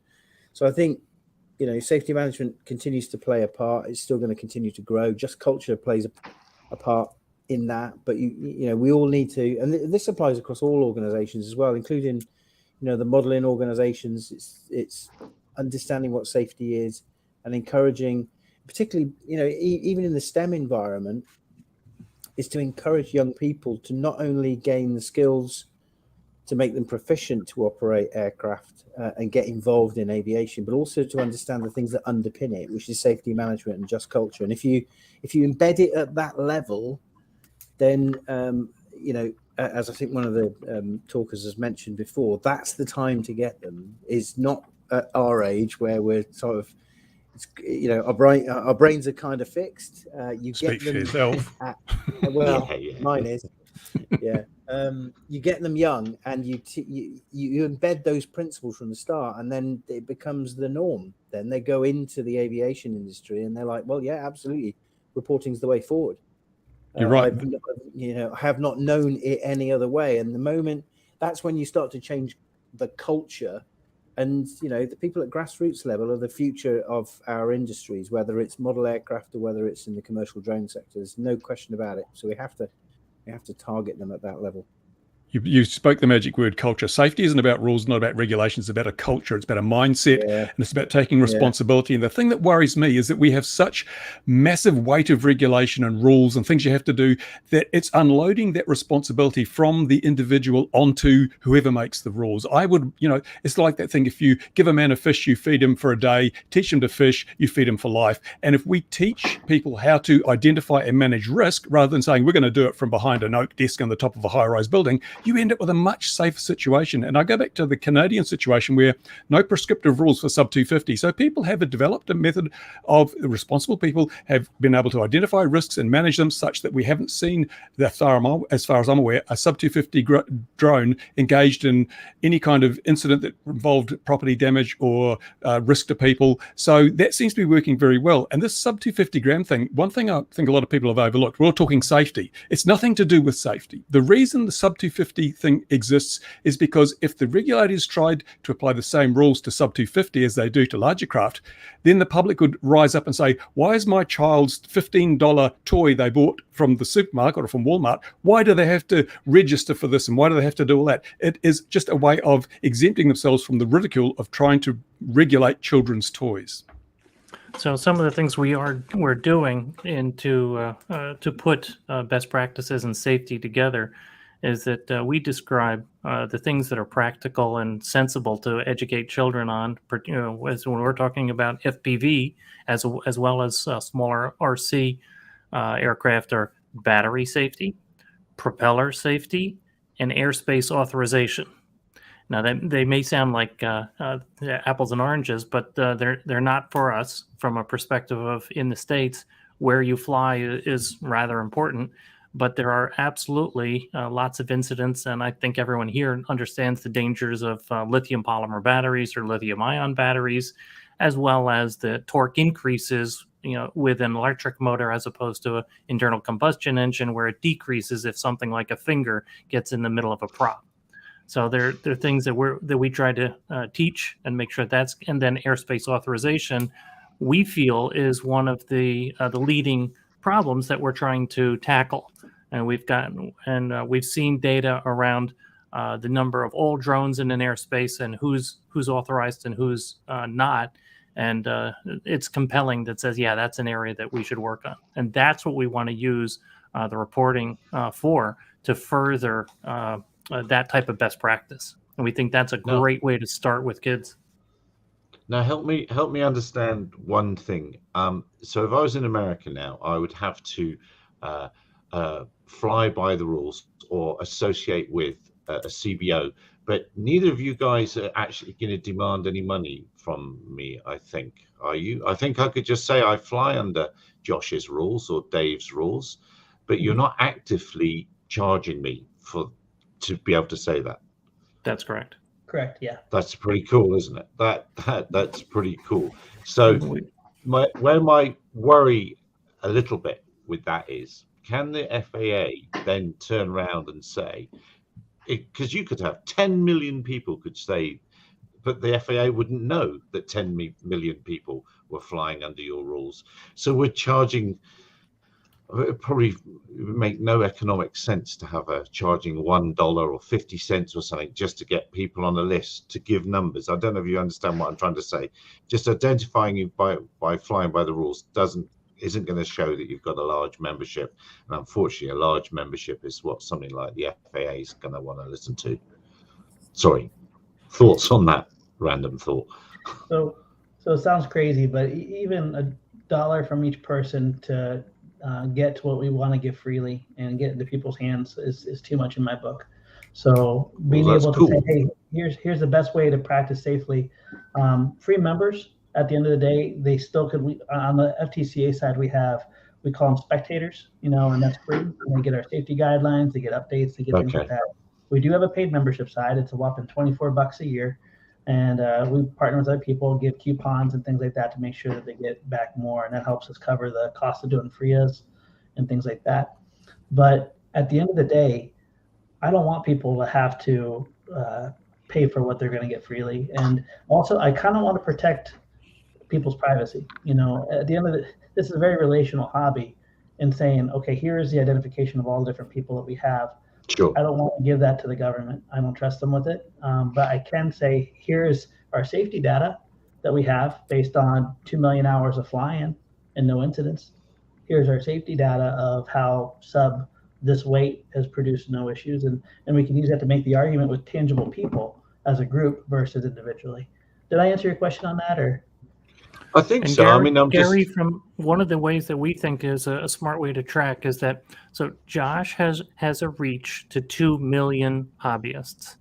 So I think safety management continues to play a part. It's still going to continue to grow. Just culture plays a part in that, but we all need to, and this applies across all organizations as well, including the modeling organizations. It's understanding what safety is and encouraging, particularly even in the STEM environment, is to encourage young people to not only gain the skills to make them proficient to operate aircraft and get involved in aviation, but also to understand the things that underpin it, which is safety management and just culture. And if you embed it at that level, then as I think one of the talkers has mentioned before, that's the time to get them. Is not at our age where we're sort of, our brains are kind of fixed. You Speak get them for yourself. Mine is. Yeah. You get them young, and you embed those principles from the start, and then it becomes the norm. Then they go into the aviation industry, and they're like, well, yeah, absolutely, reporting's the way forward. You're right. I have not known it any other way. And the moment, that's when you start to change the culture. And, the people at grassroots level are the future of our industries, whether it's model aircraft or whether it's in the commercial drone sector. There's no question about it. So we have to target them at that level. You spoke the magic word culture. Safety isn't about rules, not about regulations. It's about a culture. It's about a mindset, and it's about taking responsibility. And the thing that worries me is that we have such massive weight of regulation and rules and things you have to do that it's unloading that responsibility from the individual onto whoever makes the rules. I would, it's like that thing. If you give a man a fish, you feed him for a day, teach him to fish, you feed him for life. And if we teach people how to identify and manage risk rather than saying we're going to do it from behind an oak desk on the top of a high-rise building, you end up with a much safer situation. And I go back to the Canadian situation where no prescriptive rules for sub 250. So people have developed a method of responsible people have been able to identify risks and manage them such that we haven't seen, as far as I'm aware, a sub 250 drone engaged in any kind of incident that involved property damage or risk to people. So that seems to be working very well. And this sub 250 gram thing, one thing I think a lot of people have overlooked, we're all talking safety. It's nothing to do with safety. The reason the sub 250 thing exists is because if the regulators tried to apply the same rules to sub 250 as they do to larger craft, then the public would rise up and say, why is my child's $15 toy they bought from the supermarket or from Walmart, why do they have to register for this and why do they have to do all that? It is just a way of exempting themselves from the ridicule of trying to regulate children's toys. So some of the things we're doing to put best practices and safety together is that we describe the things that are practical and sensible to educate children on, as when we're talking about FPV, as well as smaller RC aircraft, are battery safety, propeller safety, and airspace authorization. Now, they may sound like apples and oranges, but they're not for us from a perspective of in the States where you fly is rather important. But there are absolutely lots of incidents, and I think everyone here understands the dangers of lithium polymer batteries or lithium ion batteries, as well as the torque increases, with an electric motor as opposed to an internal combustion engine, where it decreases if something like a finger gets in the middle of a prop. So there are things that we try to teach and make sure and then airspace authorization, we feel, is one of the leading problems that we're trying to tackle. And we've seen data around the number of all drones in an airspace and who's authorized and who's not. And it's compelling that says, yeah, that's an area that we should work on. And that's what we want to use the reporting for, to further that type of best practice. And we think that's a great way to start with kids. Now, help me understand one thing. So if I was in America now, I would have to fly by the rules or associate with a CBO, but neither of you guys are actually going to demand any money from me, I think. Are you? I think I could just say I fly under Josh's rules or Dave's rules, but you're not actively charging me to be able to say that. That's correct. Correct. Yeah. That's pretty cool, isn't it? That's pretty cool. So where my worry a little bit with that is, can the FAA then turn around and say, because you could have 10 million people could say, but the FAA wouldn't know that 10 million people were flying under your rules. So we're charging, it probably make no economic sense to have a charging $1 or 50 cents or something just to get people on a list, to give numbers. I don't know if you understand what I'm trying to say. Just identifying you by flying by the rules isn't going to show that you've got a large membership. And unfortunately, a large membership is what something like the FAA is going to want to listen to. Sorry, thoughts on that random thought? So it sounds crazy, but even $1 from each person to get to what we want to give freely and get into people's hands is too much in my book. So being able to say, hey, here's the best way to practice safely. Free members, at the end of the day, they still could. On the FTCA side, we call them spectators, and that's free. And they get our safety guidelines, they get updates, they get things like that. We do have a paid membership side. It's a whopping $24 a year. And we partner with other people, give coupons and things like that to make sure that they get back more. And that helps us cover the cost of doing FRIAs and things like that. But at the end of the day, I don't want people to have to pay for what they're going to get freely. And also, I kind of want to protect people's privacy. At the end of this is a very relational hobby in saying, okay, here is the identification of all the different people that we have. Sure. I don't want to give that to the government. I don't trust them with it. But I can say, here's our safety data that we have based on 2 million hours of flying and no incidents. Here's our safety data of how sub this weight has produced no issues. And we can use that to make the argument with tangible people as a group versus individually. Did I answer your question on that, or? I think and so. Gary, I mean, I'm Gary, just from one of the ways that we think is a smart way to track is that, so Josh has a reach to 2 million hobbyists.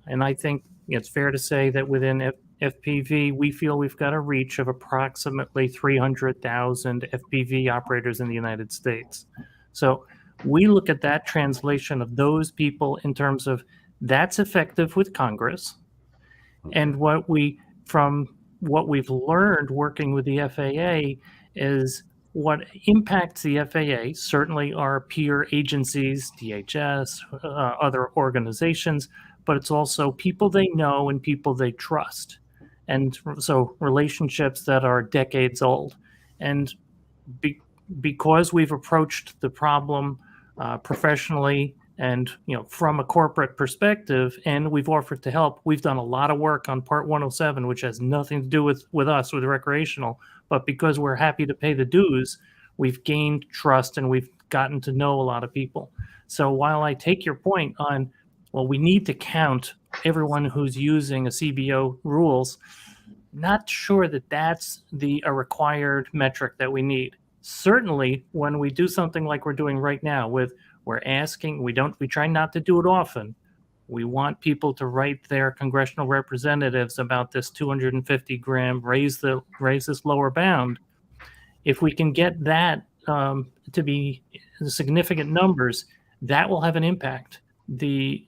And I think it's fair to say that within FPV, we feel we've got a reach of approximately 300,000 FPV operators in the United States. So we look at that translation of those people in terms of that's effective with Congress. And what we've learned working with the FAA is what impacts the FAA certainly are peer agencies, DHS, other organizations, but it's also people they know and people they trust. And so relationships that are decades old. And because we've approached the problem professionally and from a corporate perspective, and we've offered to help, we've done a lot of work on Part 107, which has nothing to do with us, with recreational. But because we're happy to pay the dues, we've gained trust and we've gotten to know a lot of people. So while I take your point on, well, we need to count everyone who's using a CBO rules, not sure that that's a required metric that we need. Certainly, when we do something like we're doing right now, we're asking, we try not to do it often. We want people to write their congressional representatives about this 250 gram, raise this lower bound. If we can get that to be significant numbers, that will have an impact. It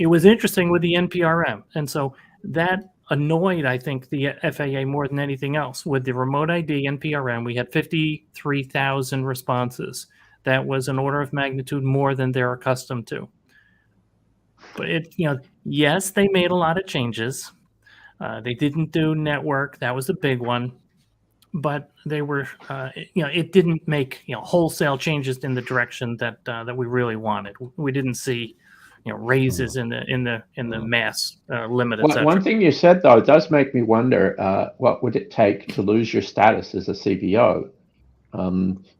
was interesting with the NPRM, and so that annoyed, I think, the FAA more than anything else. With the remote ID NPRM, we had 53,000 responses. That was an order of magnitude more than they're accustomed to. But yes, they made a lot of changes. They didn't do network. That was the big one. But they were, it didn't make wholesale changes in the direction that we really wanted. We didn't see raises in the mass limit. One thing you said though does make me wonder, what would it take to lose your status as a CBO?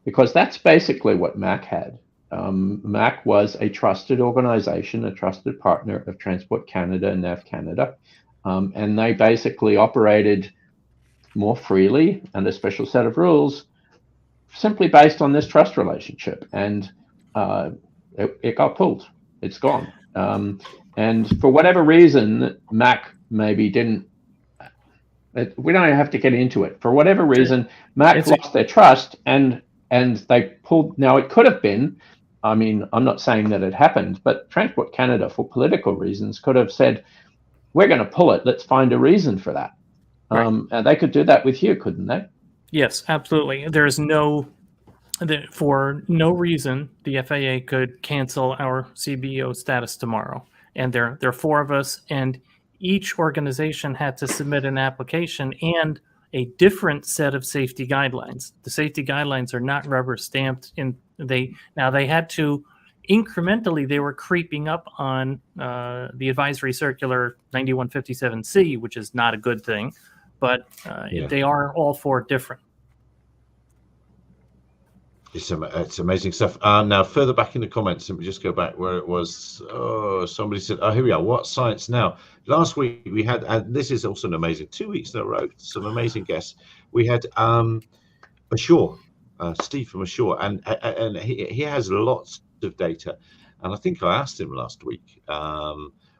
Because that's basically what MAAC had. MAAC was a trusted organization, a trusted partner of Transport Canada and NAV Canada, and they basically operated more freely and a special set of rules simply based on this trust relationship. And it got pulled. It's gone. And for whatever reason, MAAC maybe didn't. We don't have to get into it. For whatever reason, MAAC lost their trust and they pulled. Now, it could have been, I mean, I'm not saying that it happened, but Transport Canada, for political reasons, could have said, we're going to pull it. Let's find a reason for that. Right. And they could do that with you, couldn't they? Yes, absolutely. There's for no reason, the FAA could cancel our CBO status tomorrow. And there are 4 of us, and each organization had to submit an application and a different set of safety guidelines. The safety guidelines are not rubber stamped. They had to incrementally, they were creeping up on the advisory circular 9157C, which is not a good thing, but they are all 4 different. It's amazing stuff. Now, further back in the comments, let me just go back where it was. Somebody said, here we are. What science now? Last week we had, and this is also an amazing, 2 weeks in a row, some amazing guests. We had Ashore, Steve from Ashore, and he has lots of data. And I think I asked him last week,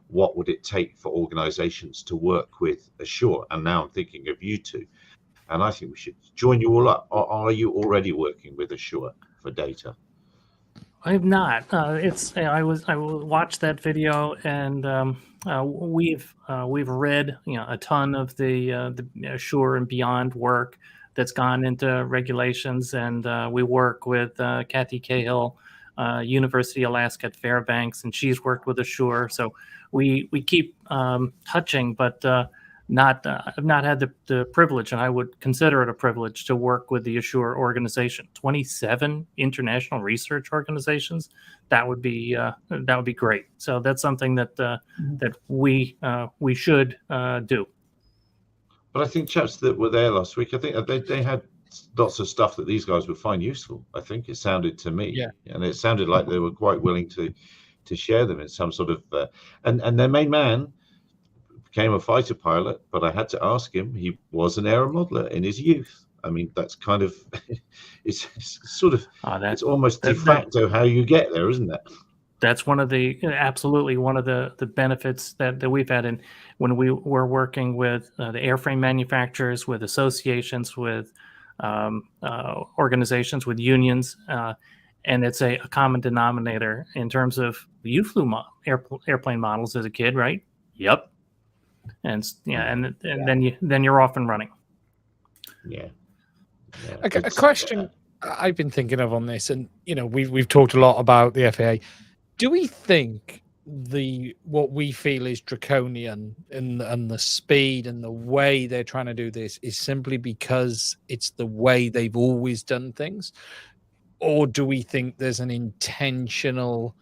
what would it take for organizations to work with Ashore? And now I'm thinking of you two. And I think we should join you all up. Are you already working with Ashore for data? I have not. I watched that video, and we've read a ton of the Ashore and beyond work that's gone into regulations, and we work with Kathy Cahill, University of Alaska at Fairbanks, and she's worked with Ashore. So we keep touching, but I've not had the privilege, and I would consider it a privilege to work with the Assure organization. 27 international research organizations. That would be great. So that's something that we should do. But I think chaps that were there last week, I think they had lots of stuff that these guys would find useful. I think it sounded to me, and it sounded like they were quite willing to share them in some sort of. And their main man became a fighter pilot, but I had to ask him. He was an aero modeler in his youth. I mean, that's kind of it's sort of it's almost de facto how you get there, isn't it? That's absolutely one of the benefits that we've had. And when we were working with the airframe manufacturers, with associations, with organizations, with unions, and it's a common denominator in terms of you flew airplane models as a kid, right? Yep. And then you're off and running. Yeah. A question I've been thinking of on this, and we've talked a lot about the FAA. Do we think what we feel is draconian and the speed and the way they're trying to do this is simply because it's the way they've always done things? Or do we think there's an intentional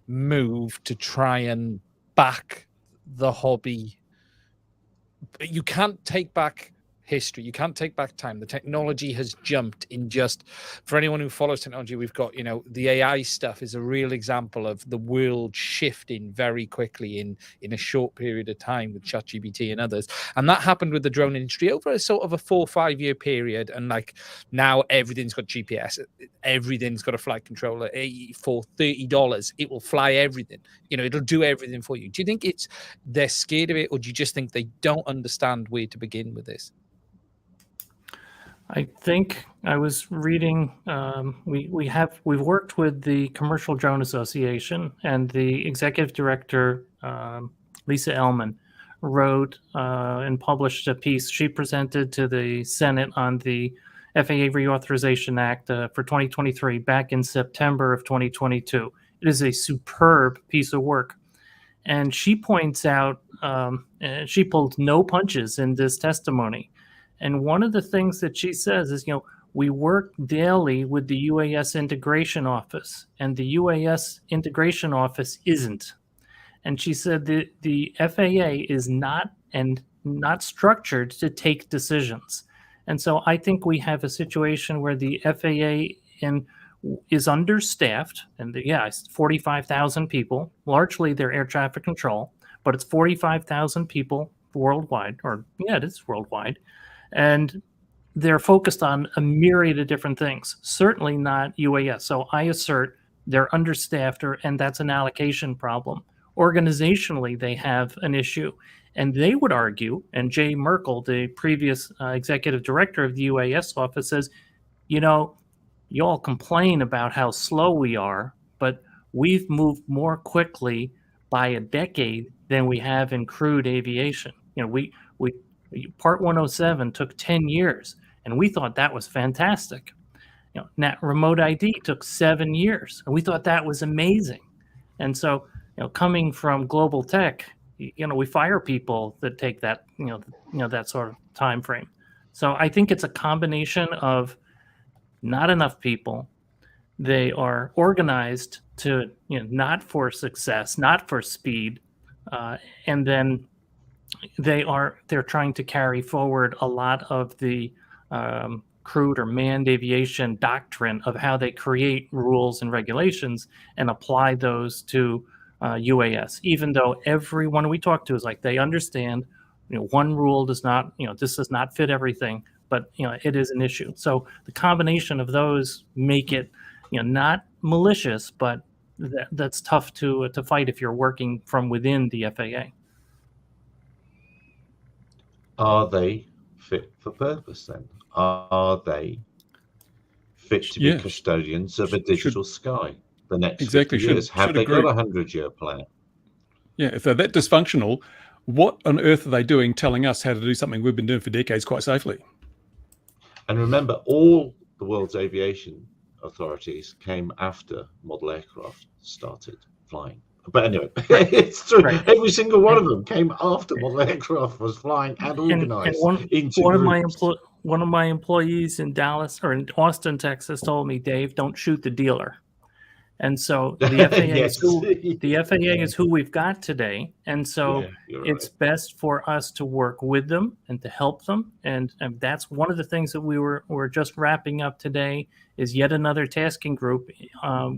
move to try and back the hobby? You can't take back history. You can't take back time. The technology has jumped in just, for anyone who follows technology, we've got, the AI stuff is a real example of the world shifting very quickly in a short period of time with ChatGPT and others. And that happened with the drone industry over a sort of a 4 or 5 year period. And like now everything's got GPS, everything's got a flight controller. For $30, it will fly everything. It'll do everything for you. Do you think they're scared of it, or do you just think they don't understand where to begin with this? I think I was reading. We've worked with the Commercial Drone Association, and the executive director Lisa Ellman wrote and published a piece she presented to the Senate on the FAA Reauthorization Act for 2023 back in September of 2022. It is a superb piece of work, and she points out she pulled no punches in this testimony. And one of the things that she says is, we work daily with the UAS Integration Office, and the UAS Integration Office isn't. And she said the FAA is not structured to take decisions. And so I think we have a situation where the FAA is understaffed, and it's 45,000 people. Largely they're air traffic control, but it's 45,000 people worldwide, it is worldwide. And they're focused on a myriad of different things, certainly not UAS. So I assert they're understaffed, and that's an allocation problem. Organizationally, they have an issue. And they would argue, and Jay Merkel, the previous executive director of the UAS office, says, you all complain about how slow we are, but we've moved more quickly by a decade than we have in crewed aviation. Part 107 took 10 years, and we thought that was fantastic. Now remote ID took 7 years, and we thought that was amazing. And so, coming from global tech, we fire people that take that, that sort of time frame. So I think it's a combination of not enough people. They are organized to, not for success, not for speed, and then they're trying to carry forward a lot of the crewed or manned aviation doctrine of how they create rules and regulations and apply those to UAS, even though everyone we talk to is like, they understand, one rule does not, this does not fit everything, but, it is an issue. So the combination of those make it, not malicious, but that's tough to fight if you're working from within the FAA. Are they fit for purpose then? Are they fit to be custodians of a digital sky the next 50 years? Have they got a 100-year plan? Yeah, if they're that dysfunctional, what on earth are they doing telling us how to do something we've been doing for decades quite safely? And remember, all the world's aviation authorities came after model aircraft started flying. But anyway, it's true. Right. Every single one of them came after model aircraft was flying and organized into groups. One of my employees in Dallas or in Austin, Texas, told me, Dave, don't shoot the dealer. And so the FAA is who we've got today. And so it's best for us to work with them and to help them. And that's one of the things that we're just wrapping up today is yet another tasking group.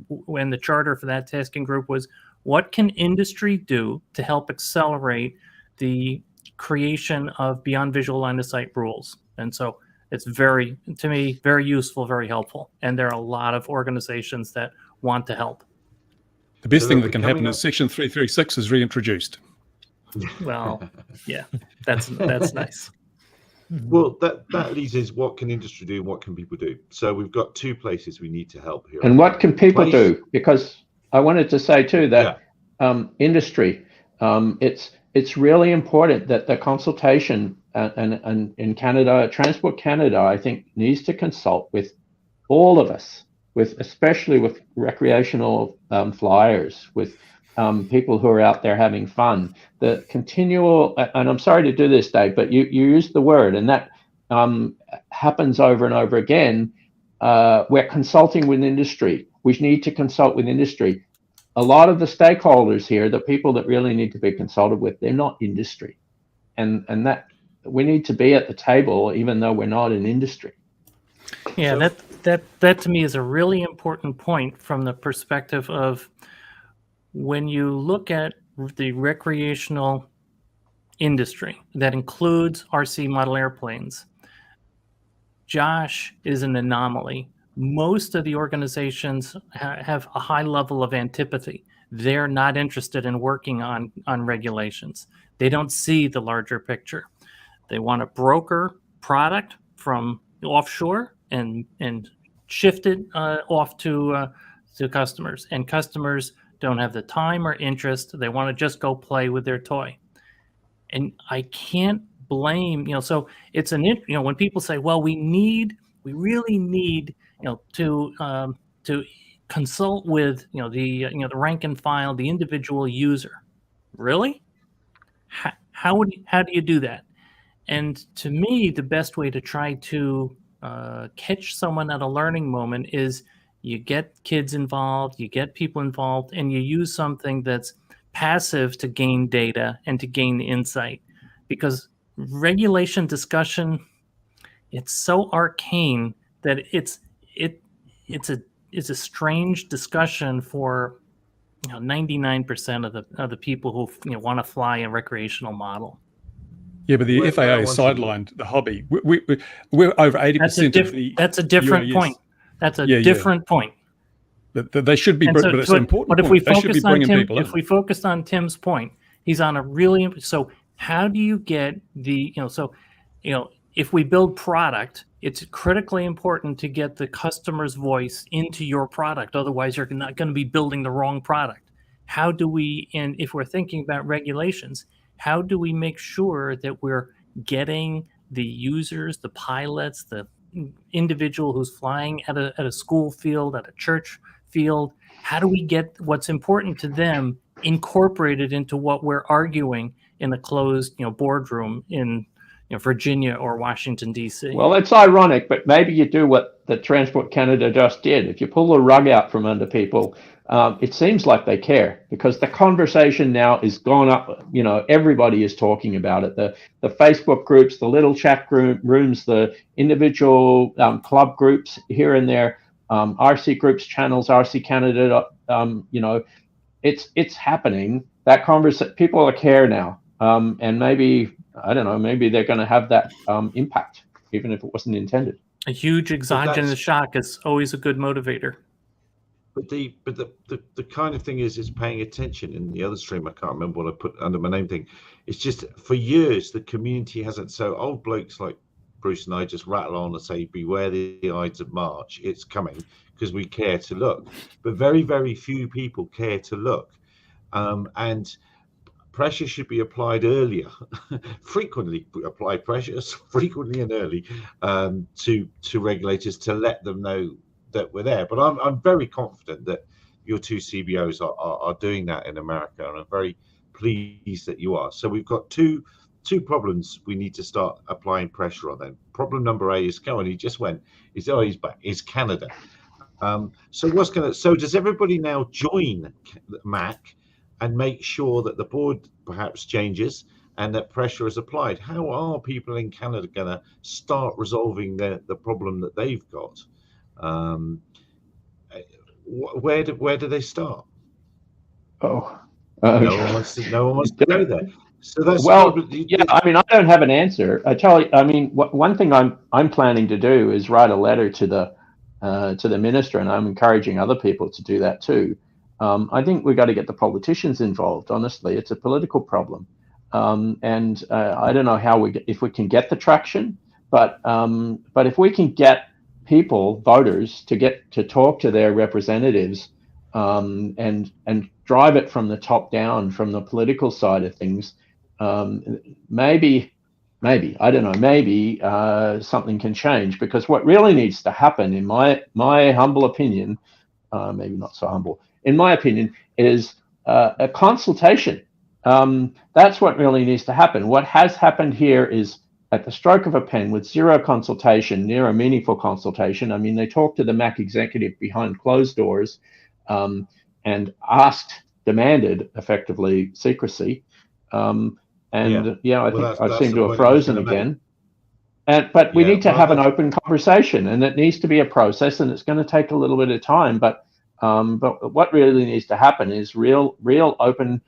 When the charter for that tasking group was, what can industry do to help accelerate the creation of beyond visual line of sight rules? And so it's to me, very useful, very helpful. And there are a lot of organizations that want to help. The best thing that can happen is Section 336 is reintroduced. Well, yeah, that's nice. Well, that leads us, what can industry do and what can people do? So we've got two places we need to help here. And what can people do? Because I wanted to say too that industry, it's really important that the consultation and in Canada, Transport Canada, I think, needs to consult with all of us, especially with recreational flyers, with people who are out there having fun. The continual, and I'm sorry to do this, Dave, but you used the word, and that happens over and over again. We're consulting with industry. We need to consult with industry. A lot of the stakeholders here, the people that really need to be consulted with, they're not industry, and that we need to be at the table, even though we're not in industry. Yeah, so, that to me is a really important point from the perspective of when you look at the recreational industry that includes RC model airplanes. Josh is an anomaly. Most of the organizations have a high level of antipathy. They're not interested in working on regulations. They don't see the larger picture. They want to broker product from offshore and shift it off to customers. And customers don't have the time or interest. They want to just go play with their toy. And I can't blame, so it's when people say, well, we really need, to consult with, the rank and file, the individual user. Really? How do you do that? And to me, the best way to try to catch someone at a learning moment is you get kids involved, you get people involved, and you use something that's passive to gain data and to gain the insight. Because regulation discussion, it's so arcane that it's a strange discussion for 99% of the people who want to fly a recreational model. Yeah, but the FAA sidelined the hobby. We're over 80% of the. That's a different point. That's a different point. They should be, but it's an important. But if we focus on Tim, if we focused on Tim's point, he's on a really. So how do you get the if we build product, it's critically important to get the customer's voice into your product. Otherwise, you're not going to be building the wrong product. How do we? And if we're thinking about regulations, how do we make sure that we're getting the users, the pilots, the individual who's flying at a school field, at a church field? How do we get what's important to them incorporated into what we're arguing in a closed, boardroom in Virginia or Washington, D.C.? Well, it's ironic, but maybe you do what the Transport Canada just did. If you pull the rug out from under people, it seems like they care, because the conversation now is gone up. Everybody is talking about it. The Facebook groups, the little chat rooms, the individual club groups here and there, RC groups channels, RC Canada. It's happening. That conversation, people care now, and maybe I don't know. Maybe they're going to have that impact, even if it wasn't intended. A huge exogenous shock is always a good motivator. But the kind of thing is paying attention. In the other stream, I can't remember what I put under my name thing. It's just for years the community hasn't. So old blokes like Bruce and I just rattle on and say, "Beware the Ides of March. It's coming," because we care to look. But very, very few people care to look, and pressure should be applied earlier. Frequently apply pressures frequently and early to regulators to let them know that we're there. But I'm very confident that your two CBOs are doing that in America, and I'm very pleased that you are. So we've got two problems we need to start applying pressure on them. Problem number A is he just went. He's back. Is Canada. So does everybody now join MAAC and make sure that the board perhaps changes and that pressure is applied? How are people in Canada going to start resolving the problem that they've got? Where do they start? No one wants to go there. So that's I mean, I don't have an answer. Charlie, I mean, one thing I'm planning to do is write a letter to the minister, and I'm encouraging other people to do that too. I think we've got to get the politicians involved. Honestly, it's a political problem, and I don't know if we can get the traction, but if we can get voters to talk to their representatives, and drive it from the top down, from the political side of things, maybe I don't know, maybe something can change. Because what really needs to happen, in my humble opinion, maybe not so humble, in my opinion, is a consultation. That's what really needs to happen. What has happened here is, at the stroke of a pen, with zero consultation, near a meaningful consultation. I mean, they talked to the MAAC executive behind closed doors, and demanded effectively secrecy. I think I seem to have frozen again. But we need to have an open conversation, and it needs to be a process, and it's going to take a little bit of time. But what really needs to happen is real open,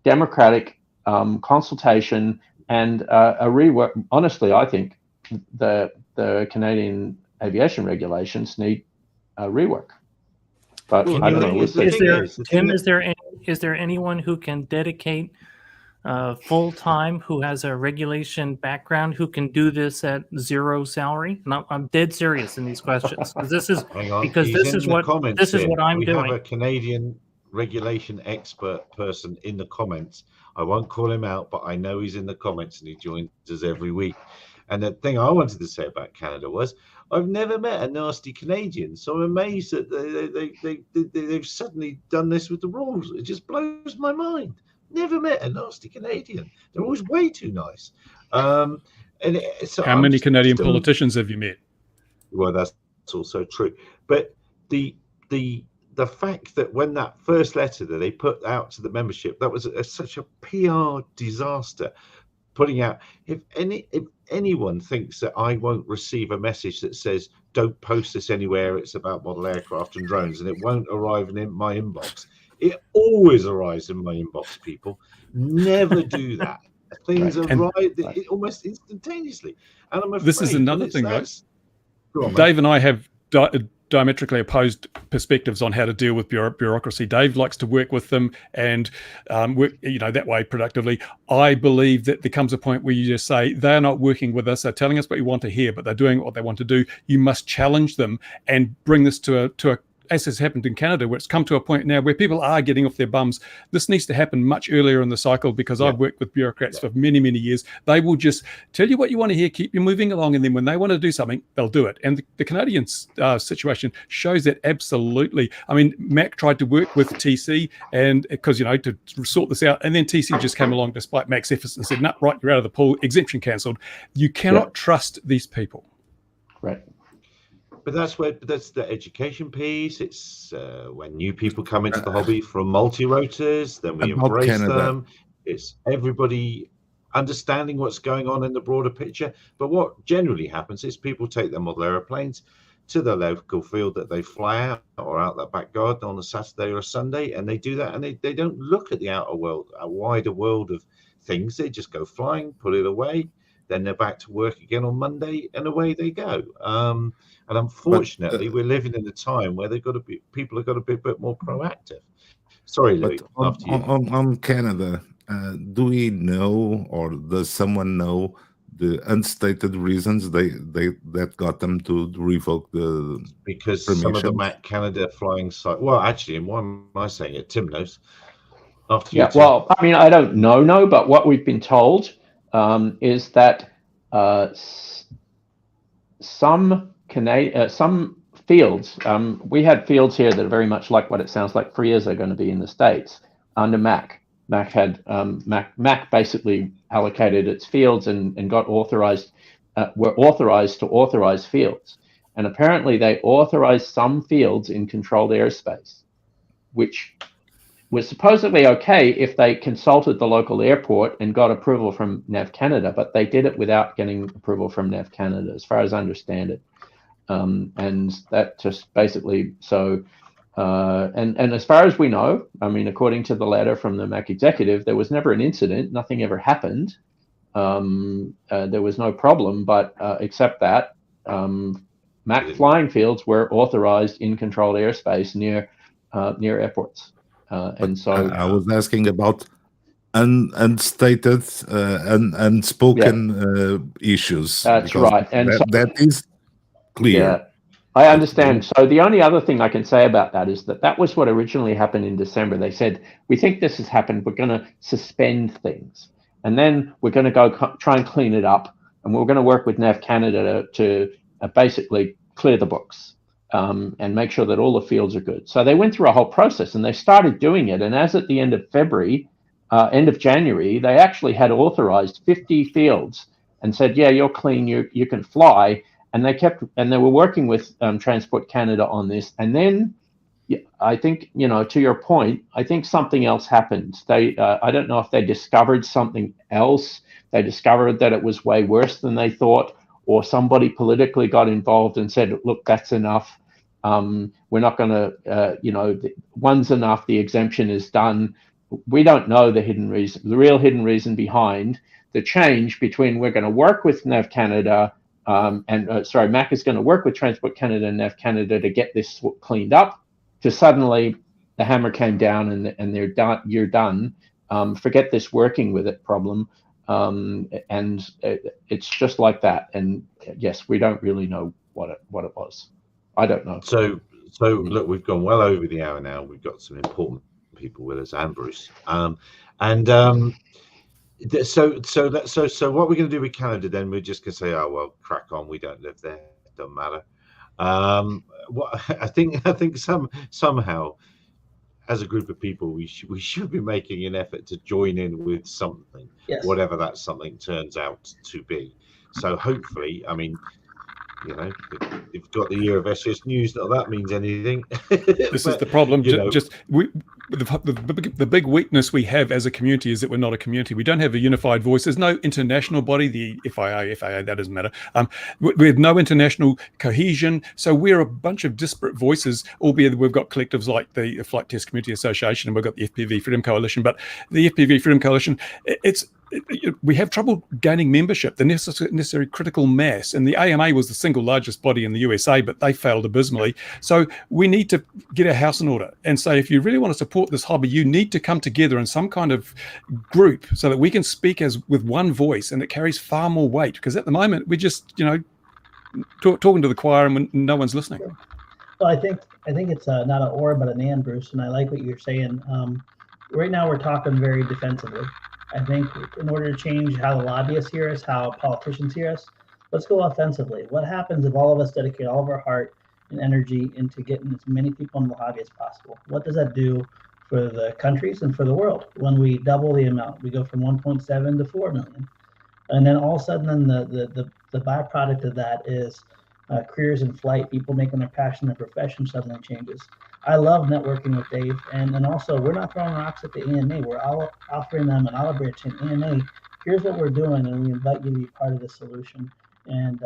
democratic consultation and a rework. Honestly, I think the Canadian aviation regulations need a rework. But I don't know. Is there anyone who can dedicate full time, who has a regulation background, who can do this at zero salary? No, I'm dead serious in these questions. This is what I'm doing. We have a Canadian regulation expert person in the comments. I won't call him out, but I know he's in the comments and he joins us every week. And the thing I wanted to say about Canada was, I've never met a nasty Canadian, so I'm amazed that they've suddenly done this with the rules. It just blows my mind. Never met a nasty Canadian. They're always way too nice. How many Canadian politicians have you met? Well, that's also true. But the fact that when that first letter that they put out to the membership, that was such a PR disaster. Putting out, if anyone thinks that I won't receive a message that says don't post this anywhere, it's about model aircraft and drones, and it won't arrive in my inbox, it always arrives in my inbox. People never do that. Things arrive almost instantaneously, and I'm afraid this is another thing, right? Dave and I have diametrically opposed perspectives on how to deal with bureaucracy. Dave likes to work with them and work, that way productively. I believe that there comes a point where you just say, they're not working with us, they're telling us what you want to hear, but they're doing what they want to do. You must challenge them and bring this to a as has happened in Canada, where it's come to a point now where people are getting off their bums. This needs to happen much earlier in the cycle, because I've worked with bureaucrats for many, many years. They will just tell you what you want to hear, keep you moving along, and then when they want to do something, they'll do it. And the Canadian situation shows that absolutely. I mean, MAAC tried to work with TC, and because, to sort this out, and then TC just came along despite MAAC's efforts and said, no, right, you're out of the pool, exemption cancelled. You cannot trust these people. Right. But that's the education piece. It's when new people come into the hobby from multi-rotors, then we embrace them. It's everybody understanding what's going on in the broader picture. But what generally happens is people take their model airplanes to the local field that they fly out, or out that back garden on a Saturday or a Sunday, and they do that, and they don't look at the outer world, a wider world of things. They just go flying, put it away, then they're back to work again on Monday, and away they go. And unfortunately, we're living in a time where people have got to be a bit more proactive. Sorry, Louis. On Canada, do we know, or does someone know, the unstated reasons that got them to revoke the because some of the MAAC Canada flying site. Well, actually, and why am I saying it? Tim knows. Well, I mean, I don't know, but what we've been told is that some fields. We had fields here that are very much like what it sounds like FRIAs are going to be in the States under MAAC. MAAC had MAAC basically allocated its fields and got authorized, were authorized to authorize fields. And apparently they authorized some fields in controlled airspace, which was supposedly okay if they consulted the local airport and got approval from NAV Canada, but they did it without getting approval from NAV Canada, as far as I understand it. And that just basically, so, and as far as we know, I mean, according to the letter from the MAAC executive, there was never an incident, nothing ever happened. There was no problem, but except that MAAC flying fields were authorized in controlled airspace near airports. And so I was asking about unstated, unspoken issues. That's right, and that is clear. Yeah, I understand. So the only other thing I can say about that is that was what originally happened in December. They said, we think this has happened. We're going to suspend things, and then we're going to go try and clean it up, and we're going to work with NAV Canada to basically clear the books. And make sure that all the fields are good. So they went through a whole process and they started doing it. And as at the end of January, they actually had authorized 50 fields and said, yeah, you're clean, you can fly. And they were working with Transport Canada on this. And then I think, to your point, I think something else happened. I don't know if they discovered something else. They discovered that it was way worse than they thought, or somebody politically got involved and said, look, that's enough. We're not going to, one's enough. The exemption is done. We don't know the real hidden reason behind the change between we're going to work with NAV Canada MAAC is going to work with Transport Canada and NAV Canada to get this cleaned up, to suddenly the hammer came down and they're done. You're done. Forget this working with it problem. And it's just like that. And yes, we don't really know what it was. I don't know. So look, we've gone well over the hour now. We've got some important people with us, and Bruce. So what we're going to do with Canada then? We're just going to say, oh well, crack on. We don't live there. It doesn't matter. I think somehow, as a group of people, we should be making an effort to join in with something, yes, whatever that something turns out to be. So hopefully, I mean, you've got the year of SES News. Not that means anything. This is the problem. The big weakness we have as a community is that we're not a community. We don't have a unified voice. There's no international body, the FAA, that doesn't matter. We have no international cohesion. So we're a bunch of disparate voices, albeit we've got collectives like the Flight Test Community Association and we've got the FPV Freedom Coalition. But the FPV Freedom Coalition, we have trouble gaining membership, the necessary critical mass. And the AMA was the single largest body in the USA, but they failed abysmally. So we need to get our house in order and say, if you really want to support this hobby, you need to come together in some kind of group so that we can speak with one voice and it carries far more weight. Because at the moment, we're just, talking to the choir and no one's listening. Well, I think it's not an or, but an and, Bruce. And I like what you're saying. Right now, we're talking very defensively. I think in order to change how the lobbyists hear us, how politicians hear us, let's go offensively. What happens if all of us dedicate all of our heart and energy into getting as many people in the hobby as possible? What does that do for the countries and for the world when we double the amount? We go from 1.7 to 4 million. And then all of a sudden, the byproduct of that is careers in flight, people making their passion their profession suddenly changes. I love networking with Dave, and also we're not throwing rocks at the AMA. We're offering them an olive branch saying, AMA, here's what we're doing, and we invite you to be part of the solution. And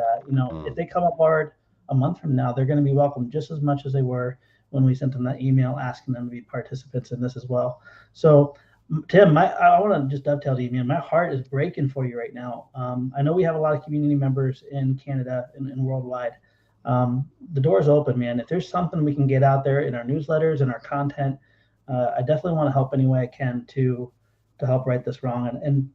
if they come aboard a month from now, they're going to be welcome just as much as they were when we sent them that email asking them to be participants in this as well. So Tim, I want to just dovetail to you, man. My heart is breaking for you right now. I know we have a lot of community members in Canada and worldwide. The door's open, man. If there's something we can get out there in our newsletters and our content, I definitely want to help any way I can to help right this wrong. And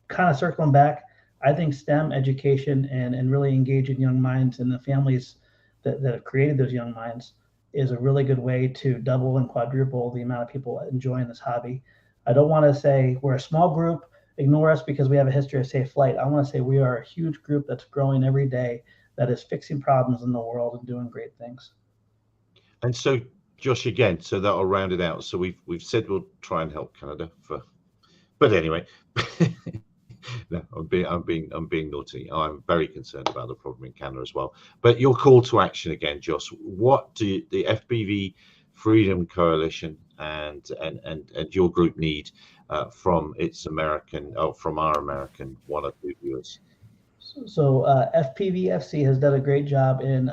kind of circling back, I think STEM education and really engaging young minds and the families that have created those young minds is a really good way to double and quadruple the amount of people enjoying this hobby. I don't want to say we're a small group, ignore us because we have a history of safe flight. I want to say we are a huge group that's growing every day, that is fixing problems in the world and doing great things. And so, Josh, again, so that'll round it out. So we've said we'll try and help Canada but anyway, no, I'm being naughty. I'm very concerned about the problem in Canada as well. But your call to action again, Josh. What do the FPV Freedom Coalition and your group need from our American 1 or 2 viewers? So FPVFC has done a great job in.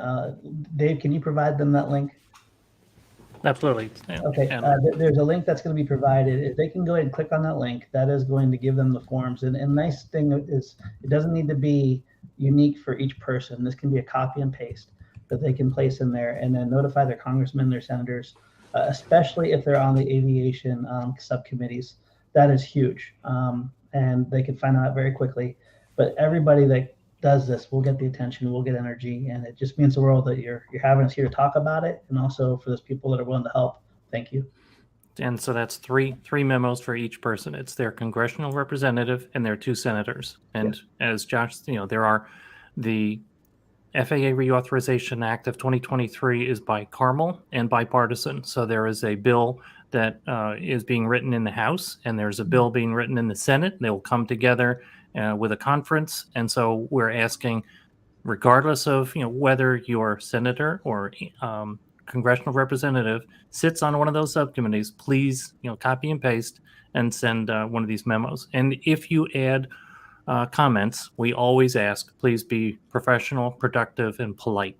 Dave, can you provide them that link? Absolutely. Okay, there's a link that's going to be provided. If they can go ahead and click on that link, that is going to give them the forms. And nice thing is it doesn't need to be unique for each person. This can be a copy and paste that they can place in there and then notify their congressmen, their senators, especially if they're on the aviation subcommittees. That is huge. And they can find out very quickly. But everybody that does this will get the attention, will get energy, and it just means the world that you're having us here to talk about it, and also for those people that are willing to help. Thank you. And so that's three memos for each person. It's their congressional representative and their 2 senators. And as Josh, there are the FAA Reauthorization Act of 2023 is bicameral and bipartisan. So there is a bill that is being written in the House, and there's a bill being written in the Senate. They will come together with a conference, and so we're asking, regardless of whether your senator or congressional representative sits on one of those subcommittees, please copy and paste and send one of these memos. And if you add comments, we always ask, please be professional, productive, and polite.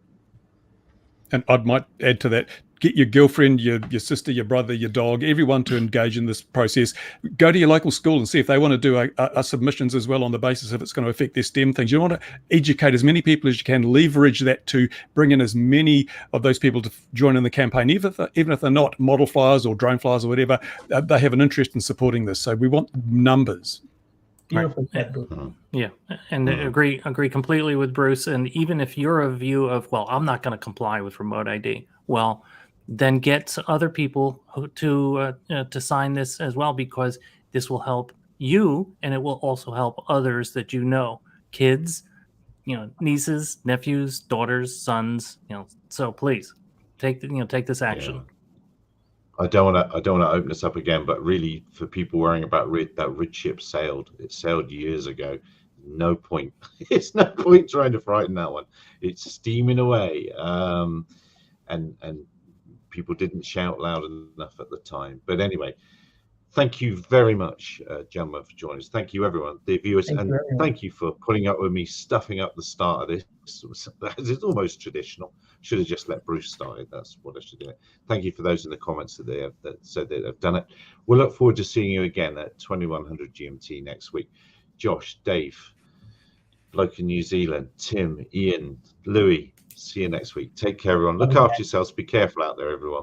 And I might add to that, get your girlfriend, your sister, your brother, your dog, everyone to engage in this process. Go to your local school and see if they want to do a submissions as well on the basis if it's going to affect their STEM things. You want to educate as many people as you can, leverage that to bring in as many of those people to join in the campaign, even if they're not model flyers or drone flyers or whatever, they have an interest in supporting this. So we want numbers. Beautiful. Right. Yeah, and agree completely with Bruce. And even if you're of view of, well, I'm not going to comply with remote ID, well, then get other people to sign this as well, because this will help you, and it will also help others that kids, nieces, nephews, daughters, sons. So please take this action. Yeah. I don't want to open this up again, but really, for people worrying about that rid ship sailed. It sailed years ago. No point. It's no point trying to frighten that one. It's steaming away, and people didn't shout loud enough at the time. But anyway, thank you very much, gentlemen, for joining us. Thank you, everyone, the viewers, thank you for putting up with me stuffing up the start of this. It's almost traditional. Should have just let Bruce start it. That's what I should do. Thank you for those in the comments that said that they've done it. We'll look forward to seeing you again at 2100 GMT next week. Josh, Dave, bloke in New Zealand, Tim, Ian, Louis. See you next week. Take care, everyone. Look after yourselves. Be careful out there, everyone.